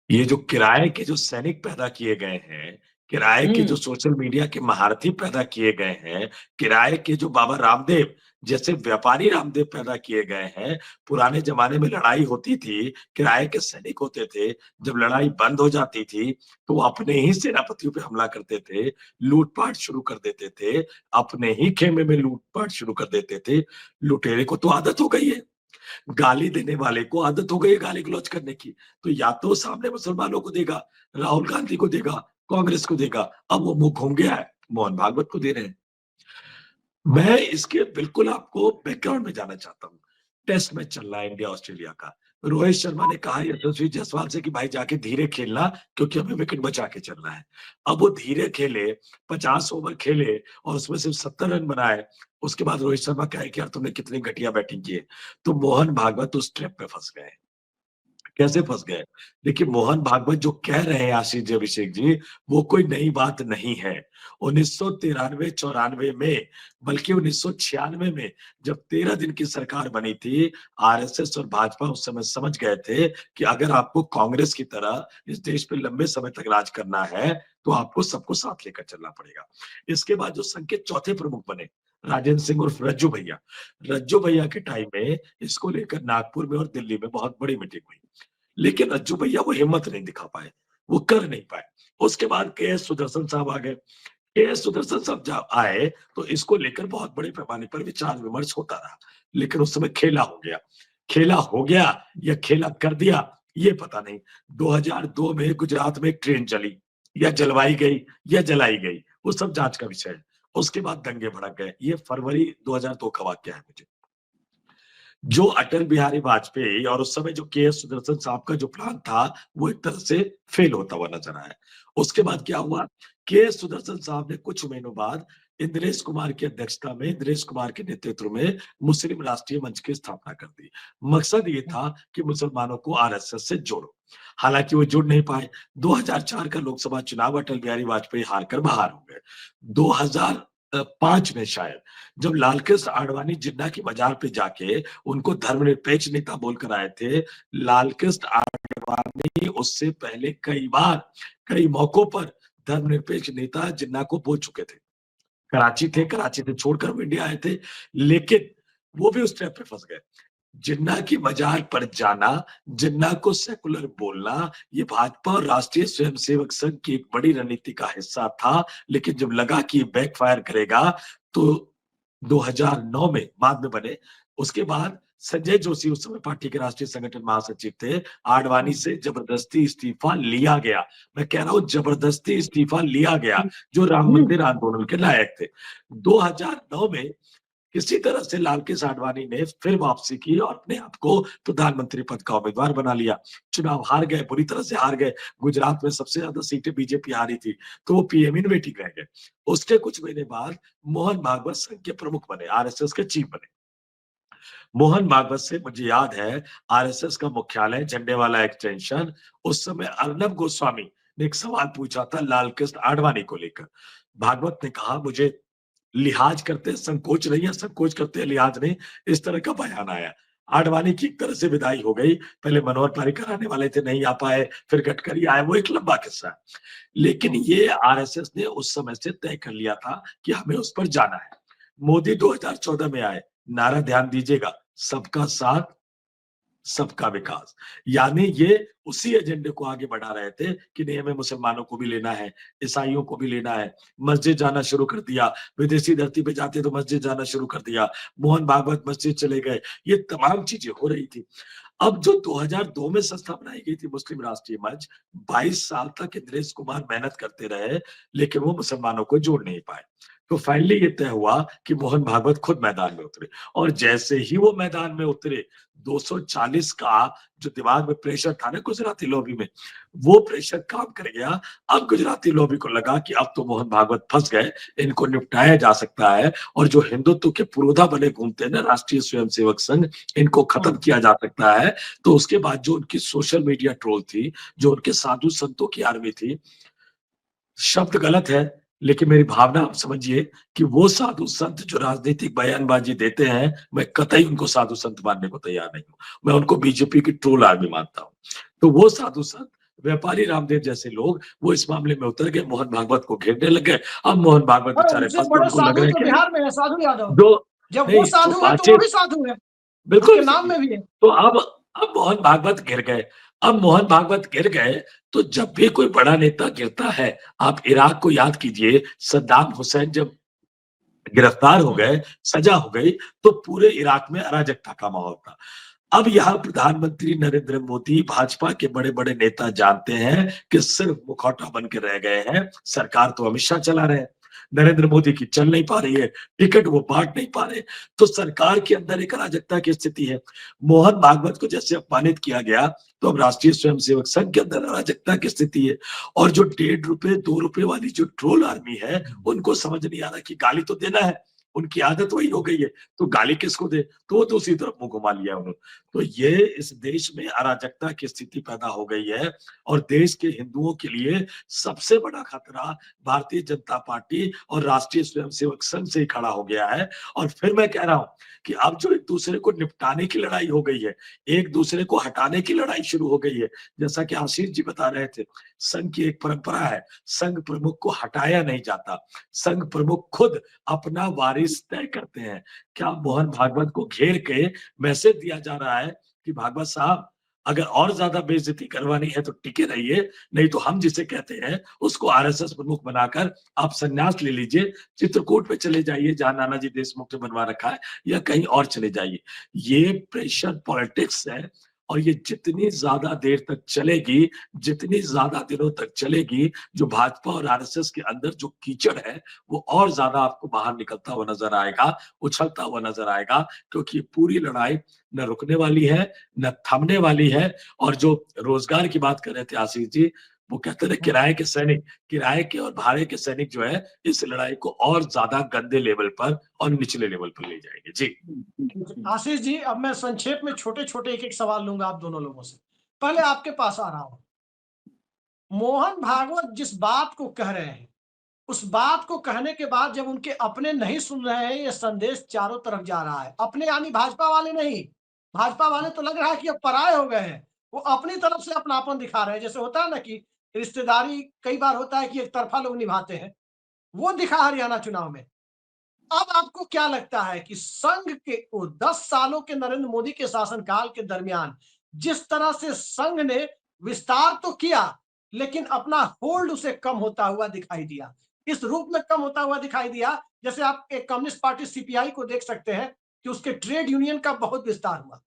ये जो किराए के जो सैनिक पैदा किए गए हैं, किराए के जो सोशल मीडिया के महारथी पैदा किए गए हैं, किराए के जो बाबा रामदेव जैसे व्यापारी रामदेव पैदा किए गए हैं। पुराने जमाने में लड़ाई होती थी, किराए के सैनिक होते थे, जब लड़ाई बंद हो जाती थी तो वो अपने ही सेनापतियों पे हमला करते थे, लूटपाट शुरू कर देते थे, अपने ही खेमे में लूटपाट शुरू कर देते थे। लुटेरे को तो आदत हो गई है, गाली देने वाले को आदत हो गई है गाली गलौज करने की, तो या तो सामने मुसलमानों को देगा, राहुल गांधी को देगा, कांग्रेस को देगा। अब वो मुंह घूम गया है, मोहन भागवत को दे रहे हैं। मैं इसके बिल्कुल आपको बैकग्राउंड में जाना चाहता हूँ। टेस्ट मैच चल रहा है इंडिया ऑस्ट्रेलिया का। रोहित शर्मा ने कहा यशस्वी जायसवाल से कि भाई जाके धीरे खेलना, क्योंकि हमें विकेट बचा के चलना है। अब वो धीरे खेले, 50 ओवर खेले और उसमें सिर्फ 70 रन बनाए। उसके बाद रोहित शर्मा कहे कि यार तुमने कितनी घटिया बैटिंग की है। तो मोहन भागवत उस ट्रैप पे फंस गए। कैसे फंस गए? देखिए मोहन भागवत जो कह रहे हैं आशीष जी, अभिषेक जी, वो कोई नई बात नहीं है। 1993-94 में, बल्कि 1996 में जब 13 दिन की सरकार बनी थी, आरएसएस और भाजपा उस समय समझ गए थे कि अगर आपको कांग्रेस की तरह इस देश पे लंबे समय तक राज करना है, तो आपको सबको साथ लेकर चलना पड़ेगा। इसके बाद जो संघ के चौथे प्रमुख बने, राजेंद्र सिंह उर्फ रज्जू भैया के टाइम में इसको लेकर नागपुर में और दिल्ली में बहुत बड़ी मीटिंग हुई। लेकिन रज्जू भैया वो हिम्मत नहीं दिखा पाए, वो कर नहीं पाए। उसके बाद के एस सुदर्शन साहब आ गए। के एस सुदर्शन साहब जब आए तो इसको लेकर बहुत बड़े पैमाने पर विचार विमर्श होता रहा, लेकिन उस समय खेला हो गया या खेला कर दिया ये पता नहीं। 2002 में गुजरात में एक ट्रेन चली या जलवाई गई या जलाई गई, वो सब जांच का विषय है। उसके बाद दंगे भड़क गए, ये फरवरी 2002 का वाक्य है। मुझे जो अटल बिहारी वाजपेयी और उस समय जो के एस सुदर्शन साहब का जो प्लान था वो एक तरह से फेल होता हुआ नजर आया। उसके बाद क्या हुआ, के एस सुदर्शन साहब ने कुछ महीनों बाद इंद्रेश कुमार की अध्यक्षता में, इंद्रेश कुमार के नेतृत्व में मुस्लिम राष्ट्रीय मंच की स्थापना कर दी। मकसद ये था कि मुसलमानों को आरएसएस से जोड़ो। हालांकि वो जुड़ नहीं पाए। 2004 का लोकसभा चुनाव अटल बिहारी वाजपेयी हार कर बाहर हो गए। 2005 में शायद जब लालकृष्ण आडवाणी जिन्ना की मजार पे जाके उनको धर्मनिरपेक्ष नेता बोलकर आए थे, लालकृष्ण आडवाणी उससे पहले कई बार कई मौकों पर धर्मनिरपेक्ष नेता जिन्ना को बोल चुके थे। कराची से छोड़कर वो इंडिया आए थे, लेकिन वो भी उस ट्रैप पे फंस गए। जिन्ना की मजार पर जाना, जिन्ना को सेकुलर बोलना, ये भाजपा और राष्ट्रीय स्वयंसेवक संघ की एक बड़ी रणनीति का हिस्सा था। लेकिन जब लगा कि ये बैकफायर करेगा तो 2009 में बाद में बने। उसके बाद संजय जोशी उस समय पार्टी के राष्ट्रीय संगठन महासचिव थे। आडवाणी से जबरदस्ती इस्तीफा लिया गया। मैं कह रहा हूं जबरदस्ती इस्तीफा लिया गया, जो राम मंदिर आंदोलन के लायक थे। 2009 में किसी तरह से लालकृष्ण आडवाणी ने फिर वापसी की और अपने आप को प्रधानमंत्री पद का उम्मीदवार बना लिया। चुनाव हार गए, बुरी तरह से हार गए। गुजरात में सबसे ज्यादा सीटें बीजेपी हारी थी, तो वो पीएम इन वेटिंग रह गए। उसके कुछ महीने बाद मोहन भागवत संघ के प्रमुख बने, आरएसएस के चीफ बने। मोहन भागवत से मुझे याद है आरएसएस का मुख्यालय झंडे वाला एक्सटेंशन, उस समय अर्नब गोस्वामी ने एक सवाल पूछा था लालकृष्ण आडवाणी को लेकर। भागवत ने कहा मुझे लिहाज करते संकोच नहीं है, संकोच करते लिहाज नहीं, इस तरह का बयान आया। आडवाणी की एक तरह से विदाई हो गई। पहले मनोहर पर्रिकर आने वाले थे, नहीं आ पाए, फिर गडकरी आए, वो एक लंबा किस्सा है। लेकिन ये आरएसएस ने उस समय से तय कर लिया था कि हमें उस पर जाना है। मोदी 2014 में आए, नारा ध्यान दीजिएगा, सबका साथ सबका विकास। यानी ये उसी एजेंडे को आगे बढ़ा रहे थे कि नहीं हमें मुसलमानों को भी लेना है, ईसाइयों को भी लेना है। मस्जिद जाना शुरू कर दिया, विदेशी धरती पे जाते तो मस्जिद जाना शुरू कर दिया। मोहन भागवत मस्जिद चले गए, ये तमाम चीजें हो रही थी। अब जो 2002 में संस्था बनाई गई थी मुस्लिम राष्ट्रीय मंच, 22 साल तक इंद्रेश कुमार मेहनत करते रहे, लेकिन वो मुसलमानों को जोड़ नहीं पाए। तो फाइनली ये तय हुआ कि मोहन भागवत खुद मैदान में उतरे, और जैसे ही वो मैदान में उतरे, 240 का जो दिमाग में प्रेशर था ना गुजराती लॉबी में, वो प्रेशर काम कर गया। अब गुजराती लॉबी को लगा कि अब तो मोहन भागवत फंस गए, इनको निपटाया जा सकता है, और जो हिंदुत्व के पुरोधा बने घूमते हैं ना राष्ट्रीय स्वयंसेवक संघ, इनको खत्म किया जा सकता है। तो उसके बाद जो उनकी सोशल मीडिया ट्रोल थी, जो उनके साधु संतों की आर्मी थी, शब्द गलत है लेकिन मेरी भावना आप समझिए कि वो साधु संत जो राजनीतिक बयानबाजी देते हैं, मैं कतई उनको साधु संत मानने को तैयार नहीं हूं। मैं उनको बीजेपी की ट्रोल आर्मी मानता हूं। तो वो साधु संत, व्यापारी रामदेव जैसे लोग, वो इस मामले में उतर गए, मोहन भागवत को घेरने लग गए। अब मोहन भागवत बेचारे उनसे फंस गए, बड़े उनको लग साधु रहा है तो कि बिहार में है, साधु यादव। दो जब नहीं वो साधु तो है तो वो बातचीत भी साधु है, बिल्कुल उसके नाम में भी है। तो अब मोहन भागवत गिर गए। अब मोहन भागवत गिर गए तो जब भी कोई बड़ा नेता गिरता है, आप इराक को याद कीजिए, सद्दाम हुसैन जब गिरफ्तार हो गए, सजा हो गई, तो पूरे इराक में अराजकता का माहौल था। अब यहाँ प्रधानमंत्री नरेंद्र मोदी, भाजपा के बड़े बड़े नेता जानते हैं कि सिर्फ मुखौटा बन के रह गए हैं। सरकार तो अमित शाह चला रहे हैं, नरेंद्र मोदी की चल नहीं पा रही है, टिकट वो बांट नहीं पा रहे, तो सरकार के अंदर एक अराजकता की स्थिति है। मोहन भागवत को जैसे अपमानित किया गया, तो अब राष्ट्रीय स्वयंसेवक संघ के अंदर अराजकता की स्थिति है। और जो 1.5 रुपए 2 रुपए वाली जो ट्रोल आर्मी है, उनको समझ नहीं आ रहा कि गाली तो देना है, उनकी आदत वही हो गई है, तो गाली किसको दे, तो वो दूसरी तरफ मुंह घुमा लिया उन्होंने। तो ये इस देश में अराजकता की स्थिति पैदा हो गई है और देश के हिंदुओं के लिए सबसे बड़ा खतरा भारतीय जनता पार्टी और राष्ट्रीय स्वयंसेवक संघ से ही खड़ा हो गया है। और फिर मैं कह रहा हूं कि अब जो एक दूसरे को निपटाने की लड़ाई हो गई है, एक दूसरे को हटाने की लड़ाई शुरू हो गई है। जैसा कि आशीष जी बता रहे थे, संघ की एक परंपरा है, संघ प्रमुख को हटाया नहीं जाता, संघ प्रमुख खुद अपना वारिस तय करते हैं। क्या मोहन भागवत को घेर के मैसेज दिया जा रहा है कि भागवत साहब अगर और ज्यादा बेइज्जती करवानी है तो टिके रहिए, नहीं तो हम जिसे कहते हैं उसको आरएसएस प्रमुख बनाकर आप संन्यास ले लीजिए, चित्रकूट पे चले जाइए जहां नानाजी देशमुख ने बनवा रखा है, या कहीं और चले जाइए। ये प्रेशर पॉलिटिक्स है और ये जितनी ज्यादा देर तक चलेगी, जितनी ज्यादा दिनों तक चलेगी, जो भाजपा और आरएसएस के अंदर जो कीचड़ है वो और ज्यादा आपको बाहर निकलता हुआ नजर आएगा, उछलता हुआ नजर आएगा, क्योंकि ये पूरी लड़ाई न रुकने वाली है न थमने वाली है। और जो रोजगार की बात कर रहे थे आशीष जी, वो कहते थे किराए के सैनिक, किराए के और भाड़े के सैनिक जो है इस लड़ाई को और ज्यादा गंदे लेवल पर और निचले लेवल पर ले जाएंगे। जी आशीष जी, अब मैं संक्षेप में छोटे छोटे एक एक सवाल लूंगा आप दोनों लोगों से। पहले आपके पास आ रहा हूं, मोहन भागवत जिस बात को कह रहे हैं, उस बात को कहने के बाद जब उनके अपने नहीं सुन रहे हैं, ये संदेश चारों तरफ जा रहा है। अपने यानी भाजपा वाले नहीं, भाजपा वाले तो लग रहा है कि अब पराये हो गए हैं, वो अपनी तरफ से अपनापन दिखा रहे हैं। जैसे होता है ना कि रिश्तेदारी कई बार होता है कि एक तरफा लोग निभाते हैं, वो दिखा हरियाणा चुनाव में। अब आपको क्या लगता है कि संघ के 10 सालों के नरेंद्र मोदी के शासनकाल के दरमियान जिस तरह से संघ ने विस्तार तो किया, लेकिन अपना होल्ड उसे कम होता हुआ दिखाई दिया, इस रूप में कम होता हुआ दिखाई दिया जैसे आप एक कम्युनिस्ट पार्टी सीपीआई को देख सकते हैं कि उसके ट्रेड यूनियन का बहुत विस्तार हुआ,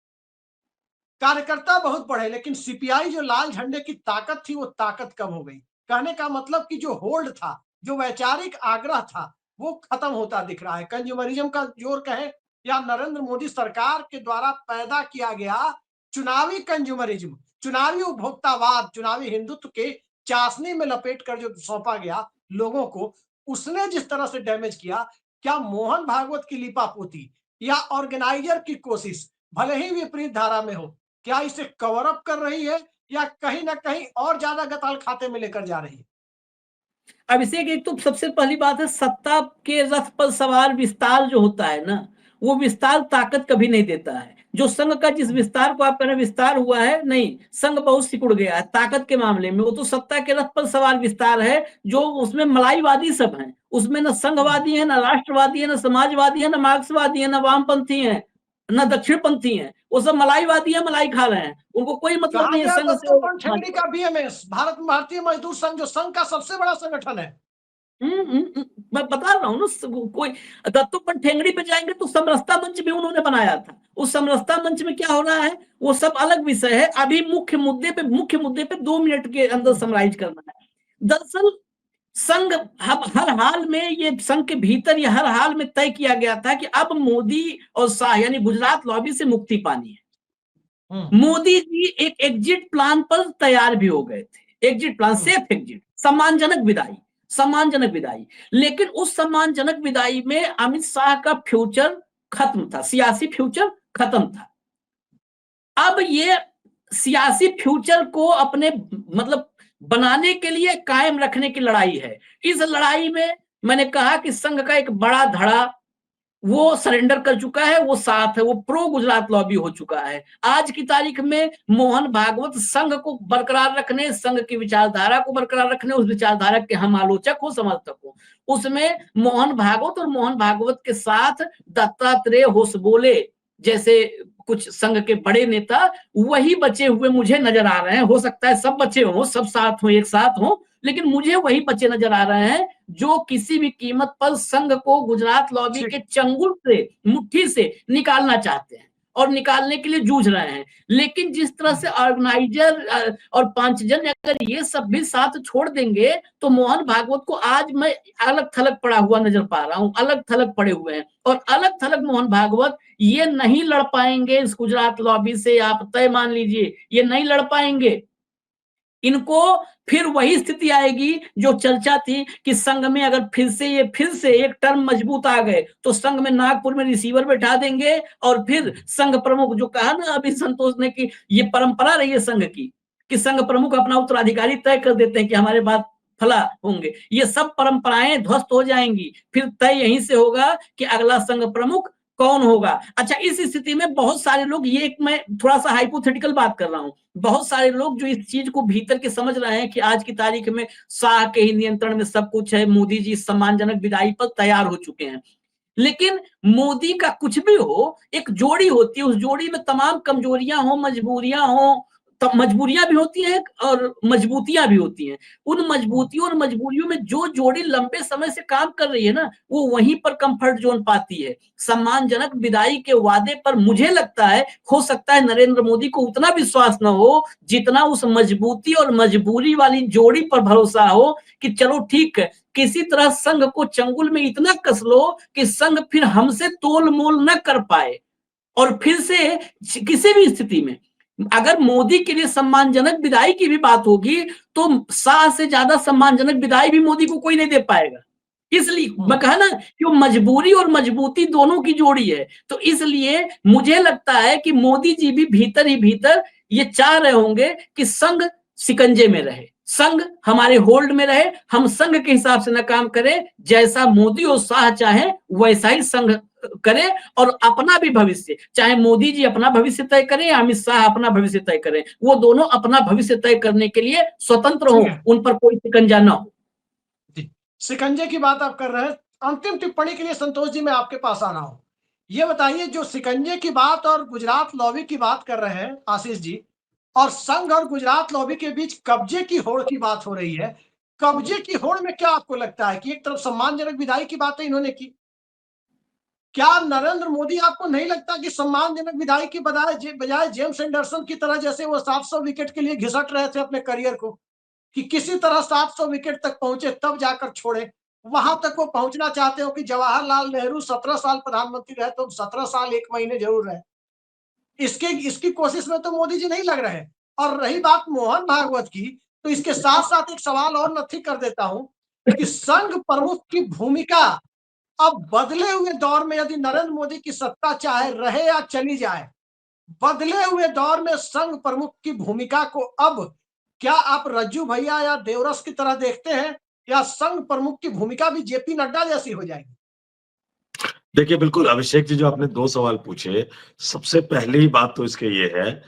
कार्यकर्ता बहुत बढ़े, लेकिन सीपीआई जो लाल झंडे की ताकत थी वो ताकत कम हो गई। कहने का मतलब कि जो होल्ड था, जो वैचारिक आग्रह था, वो खत्म होता दिख रहा है। कंज्यूमरिज्म का जोर कहें या नरेंद्र मोदी सरकार के द्वारा पैदा किया गया चुनावी कंज्यूमरिज्म, चुनावी उपभोक्तावाद, चुनावी हिंदुत्व के चाशनी में लपेट कर जो सौंपा गया लोगों को, उसने जिस तरह से डैमेज किया, क्या मोहन भागवत की लिपापोती या ऑर्गेनाइजर की कोशिश भले ही विपरीत धारा में हो, क्या इसे कवर अप कर रही है या कहीं ना कहीं और ज्यादा गताल खाते में लेकर जा रही है? अभिषेक, एक तो सबसे पहली बात है, सत्ता के रथ पर सवार विस्तार जो होता है ना, वो विस्तार ताकत कभी नहीं देता है। जो संघ का जिस विस्तार को आप कह रहे हैं विस्तार हुआ है, नहीं, संघ बहुत सिकुड़ गया है ताकत के मामले में। वो तो सत्ता के रथ पर सवार विस्तार है, जो उसमें मलाईवादी सब हैं, उसमें न संघवादी है, न राष्ट्रवादी है, न समाजवादी है, न मार्क्सवादी है, न वामपंथी है, न दक्षिणपंथी है। वो सब मलाईवादी है, मलाई खा रहे हैं, उनको कोई मतलब नहीं है संघ से। दत्तोपंत का बीएमएस, भारतीय मजदूर संघ, जो संघ का सबसे बड़ा संगठन है। मैं बता रहा हूँ ना, कोई दत्तोपंत ठेंगड़ी पे जाएंगे तो समरसता मंच भी उन्होंने बनाया था। उस समरसता मंच में क्या हो रहा है वो सब अलग विषय है। अभी मुख्य मुद्दे पे 2 मिनट के अंदर समराइज करना है। दरअसल संघ हर हाल में, ये संघ के भीतर ये हर हाल में तय किया गया था कि अब मोदी और शाह यानी गुजरात लॉबी से मुक्ति पानी है। मोदी जी एक एग्जिट प्लान पर तैयार भी हो गए थे, एग्जिट प्लान, सेफ एग्जिट, सम्मानजनक विदाई। लेकिन उस सम्मानजनक विदाई में अमित शाह का फ्यूचर खत्म था, सियासी फ्यूचर खत्म था। अब ये सियासी फ्यूचर को अपने मतलब बनाने के लिए कायम रखने की लड़ाई है। इस लड़ाई में मैंने कहा कि संघ का एक बड़ा धड़ा वो सरेंडर कर चुका है, वो साथ है, वो प्रो गुजरात लॉबी हो चुका है। आज की तारीख में मोहन भागवत संघ को बरकरार रखने, संघ की विचारधारा को बरकरार रखने, उस विचारधारा के हम आलोचक हो, समर्थक हो, उसमें मोहन भागवत और मोहन भागवत के साथ दत्तात्रेय होसबोले जैसे कुछ संघ के बड़े नेता वही बचे हुए मुझे नजर आ रहे हैं। हो सकता है सब बचे हो, सब साथ हो, एक साथ हो, लेकिन मुझे वही बच्चे नजर आ रहे हैं जो किसी भी कीमत पर संघ को गुजरात लॉबी के चंगुल से, मुट्ठी से निकालना चाहते हैं और निकालने के लिए जूझ रहे हैं। लेकिन जिस तरह से ऑर्गेनाइजर और पांचजन अगर ये सब भी साथ छोड़ देंगे तो मोहन भागवत को आज मैं अलग थलग पड़ा हुआ नजर पा रहा हूं, अलग थलग पड़े हुए हैं। और अलग थलग मोहन भागवत ये नहीं लड़ पाएंगे इस गुजरात लॉबी से, आप तय मान लीजिए, ये नहीं लड़ पाएंगे। इनको फिर वही स्थिति आएगी जो चर्चा थी कि संघ में अगर फिर से एक टर्म मजबूत आ गए तो संघ में नागपुर में रिसीवर बैठा देंगे और फिर संघ प्रमुख, जो कहा ना अभी संतोष ने कि ये परंपरा रही है संघ की कि संघ प्रमुख अपना उत्तराधिकारी तय कर देते हैं कि हमारे बाद फला होंगे, ये सब परंपराएं ध्वस्त हो जाएंगी। फिर तय यहीं से होगा कि अगला संघ प्रमुख कौन होगा। अच्छा, इस स्थिति में बहुत सारे लोग, ये एक मैं थोड़ा सा हाइपोथेटिकल बात कर रहा हूं, बहुत सारे लोग जो इस चीज को भीतर के समझ रहे हैं कि आज की तारीख में शाह के ही नियंत्रण में सब कुछ है, मोदी जी सम्मानजनक विदाई पर तैयार हो चुके हैं। लेकिन मोदी का कुछ भी हो, एक जोड़ी होती है, उस जोड़ी में तमाम कमजोरियां हो, मजबूरियां हो, तब मजबूरियां भी होती हैं और मजबूतियां भी होती हैं। उन मजबूतियों और मजबूरियों में जो जोड़ी लंबे समय से काम कर रही है ना, वो वहीं पर कंफर्ट जोन पाती है। सम्मानजनक विदाई के वादे पर मुझे लगता है, हो सकता है नरेंद्र मोदी को उतना विश्वास न हो जितना उस मजबूती और मजबूरी वाली जोड़ी पर भरोसा हो कि चलो ठीक है, किसी तरह संघ को चंगुल में इतना कस लो कि संघ फिर हमसे तोल मोल न कर पाए। और फिर से किसी भी स्थिति में अगर मोदी के लिए सम्मानजनक विदाई की भी बात होगी तो शाह से ज्यादा सम्मानजनक विदाई भी मोदी को कोई नहीं दे पाएगा। इसलिए मैं कहा ना कि वो मजबूरी और मजबूती दोनों की जोड़ी है। तो इसलिए मुझे लगता है कि मोदी जी भी भीतर ही भीतर ये चाह रहे होंगे कि संघ शिकंजे में रहे, संघ हमारे होल्ड में रहे, हम संघ के हिसाब से न काम करें, जैसा मोदी और शाह चाहे वैसा ही संघ करे और अपना भी भविष्य, चाहे मोदी जी अपना भविष्य तय करें या अमित शाह अपना भविष्य तय करें, वो दोनों अपना भविष्य तय करने के लिए स्वतंत्र हो, उन पर कोई शिकंजा न हो। शिकंजे की बात आप कर रहे हैं, अंतिम टिप्पणी के लिए संतोष जी मैं आपके पास आ रहा हूं। ये बताइए, जो शिकंजे की बात और गुजरात लॉबी की बात कर रहे हैं आशीष जी, और संघ और गुजरात लॉबी के बीच कब्जे की होड़ की बात हो रही है, कब्जे की होड़ में क्या आपको लगता है कि एक तरफ सम्मानजनक विदाई की बातें इन्होंने की, क्या नरेंद्र मोदी आपको नहीं लगता कि सम्मानजनक विदाई की बजाय जेम्स एंडरसन की तरह, जैसे वो 700 विकेट के लिए घिसट रहे थे अपने करियर को, कि किसी तरह 700 विकेट तक पहुंचे तब जाकर छोड़े, वहां तक वो पहुंचना चाहते हो कि जवाहरलाल नेहरू 17 साल प्रधानमंत्री रहे तो 17 साल 1 महीने जरूर रहे, इसकी कोशिश में तो मोदी जी नहीं लग रहे। और रही बात मोहन भागवत की, तो इसके साथ साथ एक सवाल और नथी कर देता हूं कि संघ प्रमुख की भूमिका अब बदले हुए दौर में, यदि नरेंद्र मोदी की सत्ता चाहे रहे या चली जाए, बदले हुए दौर में संघ प्रमुख की भूमिका को अब क्या आप रज्जू भैया या देवरस की तरह देखते हैं, या संघ प्रमुख की भूमिका भी जेपी नड्डा जैसी हो जाएगी? देखिए, बिल्कुल अभिषेक जी, जो आपने 2 सवाल पूछे, सबसे पहली बात तो इसके ये है,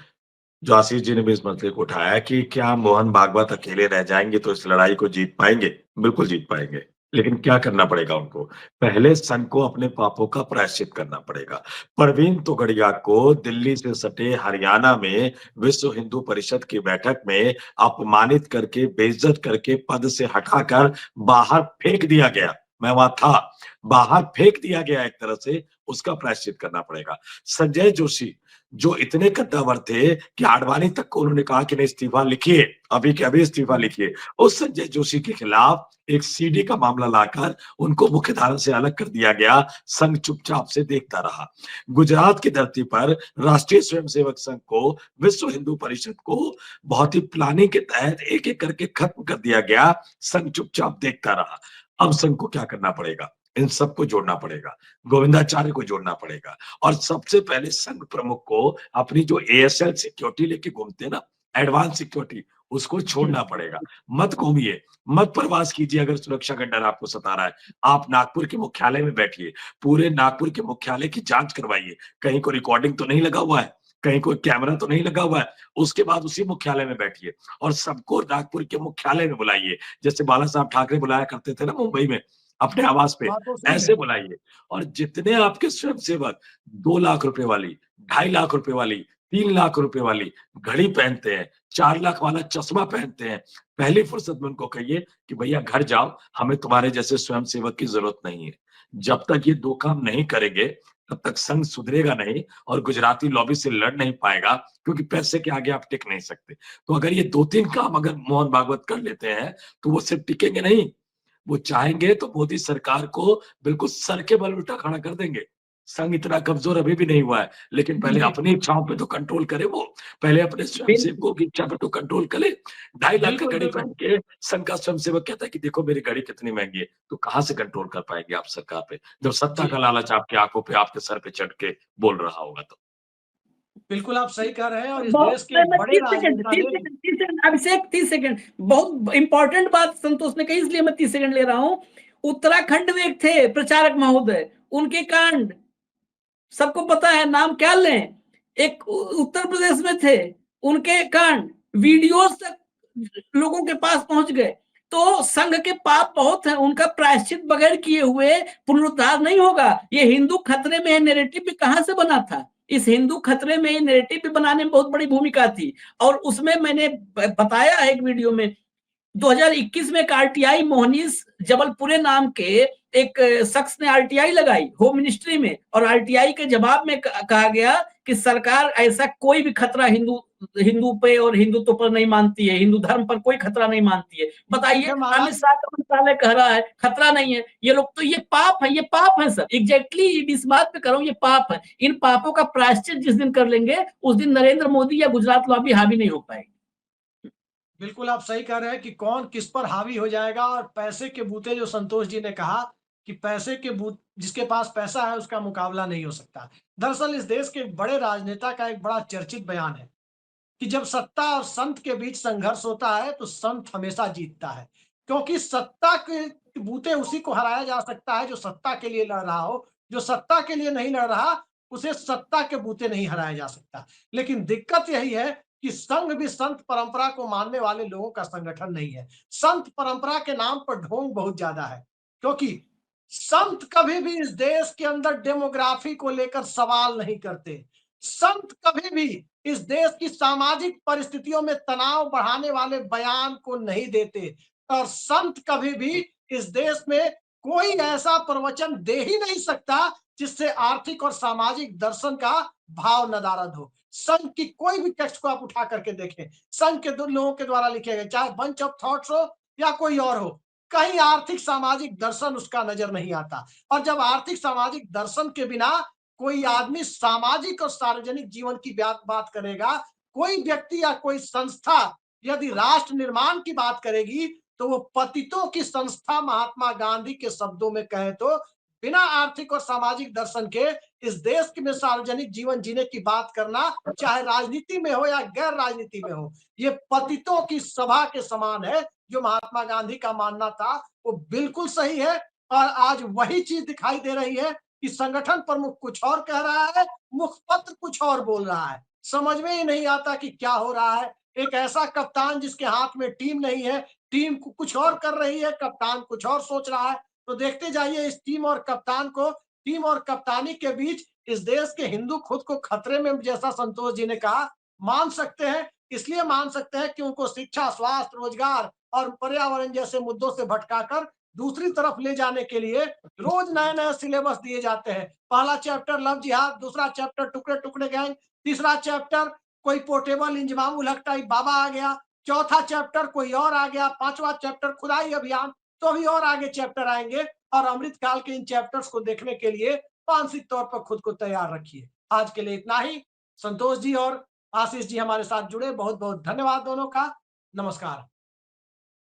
जो आशीष जी ने भी इस मसले को उठाया कि क्या मोहन भागवत अकेले रह जाएंगे तो इस लड़ाई को जीत पाएंगे? बिल्कुल जीत पाएंगे, लेकिन क्या करना पड़ेगा उनको? पहले संघ को अपने पापों का प्रायश्चित करना पड़ेगा। परवीन तोगड़िया को दिल्ली से सटे हरियाणा में विश्व हिंदू परिषद की बैठक में अपमानित करके, बेइज्जत करके, पद से हटाकर बाहर फेंक दिया गया। मैं वहां था, बाहर फेंक दिया गया एक तरह से, उसका प्रायश्चित करना पड़ेगा। संजय जोशी, जो इतने कद्दावर थे कि आडवाणी तक को उन्होंने कहा कि नहीं, इस्तीफा लिखिए, अभी के अभी इस्तीफा लिखिए, उस संजय जोशी के खिलाफ एक सीडी का मामला लाकर उनको मुख्यधारा से अलग कर दिया गया। संघ चुपचाप से देखता रहा। गुजरात की धरती पर राष्ट्रीय स्वयंसेवक संघ को, विश्व हिंदू परिषद को बहुत ही प्लानिंग के तहत एक एक करके खत्म कर दिया गया। संघ चुपचाप देखता रहा। अब संघ को क्या करना पड़ेगा? इन सबको जोड़ना पड़ेगा, गोविंदाचार्य को जोड़ना पड़ेगा, और सबसे पहले संघ प्रमुख को अपनी जो एएसएल सिक्योरिटी लेके घूमते हैं ना, एडवांस सिक्योरिटी, उसको छोड़ना पड़ेगा। मत घूमिए, मत प्रवास कीजिए अगर सुरक्षा का डर आपको सता रहा है। आप नागपुर के मुख्यालय में बैठिए, पूरे नागपुर के मुख्यालय की जांच करवाइए, कहीं को रिकॉर्डिंग तो नहीं लगा हुआ है, कहीं कोई कैमरा तो नहीं लगा हुआ है। उसके बाद उसी मुख्यालय में बैठिए और सबको नागपुर के मुख्यालय में बुलाइए, जैसे बाला साहब ठाकरे बुलाया करते थे ना मुंबई में अपने आवास पे, बात तो सही ऐसे है। बुलाइए। और जितने आपके स्वयंसेवक 2 लाख रुपए वाली, 2.5 लाख रुपए वाली, 3 लाख रुपए वाली घड़ी पहनते हैं, 4 लाख वाला चश्मा पहनते हैं, पहली फुर्सत में उनको कहिए कि भैया घर जाओ, हमें तुम्हारे जैसे स्वयंसेवक की जरूरत नहीं है। जब तक ये 2 काम नहीं करेंगे तब तक संघ सुधरेगा नहीं और गुजराती लॉबी से लड़ नहीं पाएगा, क्योंकि पैसे के आगे आप टिक नहीं सकते। तो अगर ये 2-3 काम अगर मोहन भागवत कर लेते हैं तो वो सिर्फ टिकेंगे नहीं, वो चाहेंगे तो मोदी सरकार को बिल्कुल सर के बल उल्टा खड़ा कर देंगे। संघ इतना कमजोर अभी भी नहीं हुआ है, लेकिन पहले अपनी इच्छाओं पे तो कंट्रोल करे वो। पहले अपने स्वयंसेवकों की इच्छा को तो कंट्रोल करे। 2.5 लाख का बिल्कुल घड़ी बिल्कुल पहन के संघ का स्वयंसेवक कहता है कि देखो मेरी घड़ी कितनी महंगी है, तो कहाँ से कंट्रोल कर पाएंगे आप सरकार पे, जब सत्ता जी का लालच आपकी आंखों पे, आपके सर पे चढ़ के बोल रहा होगा तो। बिल्कुल आप सही कह रहे हैं। और इस बहुत देश के एक बड़े 30 सेकंड राजनेता 30 ने सेकंड 30 सेकंड अभिषेक 30 सेकंड, बहुत इंपॉर्टेंट बात संतोष ने कही, इसलिए मैं 30 सेकंड ले रहा हूं। उत्तराखंड में एक थे प्रचारक महोदय, उनके कांड सबको पता है, नाम क्या लें। एक उत्तर प्रदेश में थे, उनके कांड वीडियोस तक लोगों के पास पहुंच गए। तो संघ के पाप बहुत है, उनका प्रायश्चित बगैर किए हुए पुनरुद्धार नहीं होगा। ये हिंदू खतरे में नैरेटिव भी कहां से बना था? इस हिंदू खतरे में नैरेटिव भी बनाने में बहुत बड़ी भूमिका थी। और उसमें मैंने बताया है एक वीडियो में, 2021 में एक आरटीआई मोहनीश जबलपुरे नाम के एक शख्स ने आरटीआई लगाई होम मिनिस्ट्री में, और आरटीआई के जवाब में कहा गया कि सरकार ऐसा कोई भी खतरा हिंदू पे और हिंदुत्व पर नहीं मानती है, हिंदू धर्म पर कोई खतरा नहीं मानती है। बताइए, देखिए महाराज, अमित शाह का मंत्रालय कह रहा है खतरा नहीं है। ये लोग तो, ये पाप है, ये पाप है सर। एग्जैक्टली इस बात पे कर रहा हूं, ये पाप है। इन पापों का प्रायश्चित जिस दिन कर लेंगे, उस दिन नरेंद्र मोदी या गुजरात लॉबी हावी नहीं हो पाएगी। बिल्कुल आप सही कह रहे हैं कि कौन किस पर हावी हो जाएगा। और पैसे के बूते, जो संतोष जी ने कहा कि पैसे के बूत, जिसके पास पैसा है उसका मुकाबला नहीं हो सकता। दरअसल इस देश के एक बड़े राजनेता का एक बड़ा चर्चित बयान है कि जब सत्ता और संत के बीच संघर्ष होता है तो संत हमेशा जीतता है, क्योंकि सत्ता के बूते उसी को हराया जा सकता है जो सत्ता के लिए लड़ रहा हो। जो सत्ता के लिए नहीं लड़ रहा, उसे सत्ता के बूते नहीं हराया जा सकता। लेकिन दिक्कत यही है कि संघ भी संत परंपरा को मानने वाले लोगों का संगठन नहीं है। संत परंपरा के नाम पर ढोंग बहुत ज्यादा है, क्योंकि संत कभी भी इस देश के अंदर डेमोग्राफी को लेकर सवाल नहीं करते। संत कभी भी इस देश की सामाजिक परिस्थितियों में तनाव बढ़ाने वाले बयान को नहीं देते। और संत कभी भी इस देश में कोई ऐसा प्रवचन दे ही नहीं सकता जिससे आर्थिक और सामाजिक दर्शन का भाव नदारद हो। संघ की कोई भी टेक्स्ट को आप उठा करके देखें, संघ के दो लोगों के द्वारा लिखे गए, चाहे बंच ऑफ थॉट्स हो या कोई और हो, कहीं आर्थिक सामाजिक दर्शन उसका नजर नहीं आता। और जब आर्थिक सामाजिक दर्शन के बिना कोई आदमी सामाजिक और सार्वजनिक जीवन की बात करेगा, कोई व्यक्ति या कोई संस्था यदि राष्ट्र निर्माण की बात करेगी, तो वो पतितों की संस्था महात्मा गांधी के शब्दों में कहे तो बिना आर्थिक और सामाजिक दर्शन के इस देश में सार्वजनिक जीवन जीने की बात करना, चाहे राजनीति में हो या गैर राजनीति में हो, ये पतितों की सभा के समान है। जो महात्मा गांधी का मानना था वो बिल्कुल सही है। और आज वही चीज दिखाई दे रही है कि संगठन प्रमुख कुछ और कह रहा है, मुखपत्र कुछ और बोल रहा है। समझ में ही नहीं आता कि क्या हो रहा है। एक ऐसा कप्तान जिसके हाथ में टीम नहीं है, टीम कुछ और कर रही है, कप्तान कुछ और सोच रहा है। तो देखते जाइए इस टीम और कप्तान को, टीम और कप्तानी के बीच इस देश के हिंदू खुद को खतरे में, जैसा संतोष जी ने कहा, मान सकते हैं। इसलिए मान सकते हैं कि उनको शिक्षा, स्वास्थ्य, रोजगार और पर्यावरण जैसे मुद्दों से भटकाकर दूसरी तरफ ले जाने के लिए रोज नए नए सिलेबस दिए जाते हैं। पहला चैप्टर लव जिहाद, दूसरा चैप्टर टुकड़े टुकड़े गैंग, तीसरा चैप्टर कोई पोर्टेबल इंजमाम उल हक टाइप बाबा आ गया, चौथा चैप्टर कोई और आ गया, पांचवा चैप्टर खुदाई अभियान, तो अभी और आगे चैप्टर आएंगे। और अमृत काल के इन चैप्टर्स को देखने के लिए मानसिक तौर पर खुद को तैयार रखिए। आज के लिए इतना ही। संतोष जी और आशीष जी हमारे साथ जुड़े, बहुत बहुत धन्यवाद दोनों का। नमस्कार।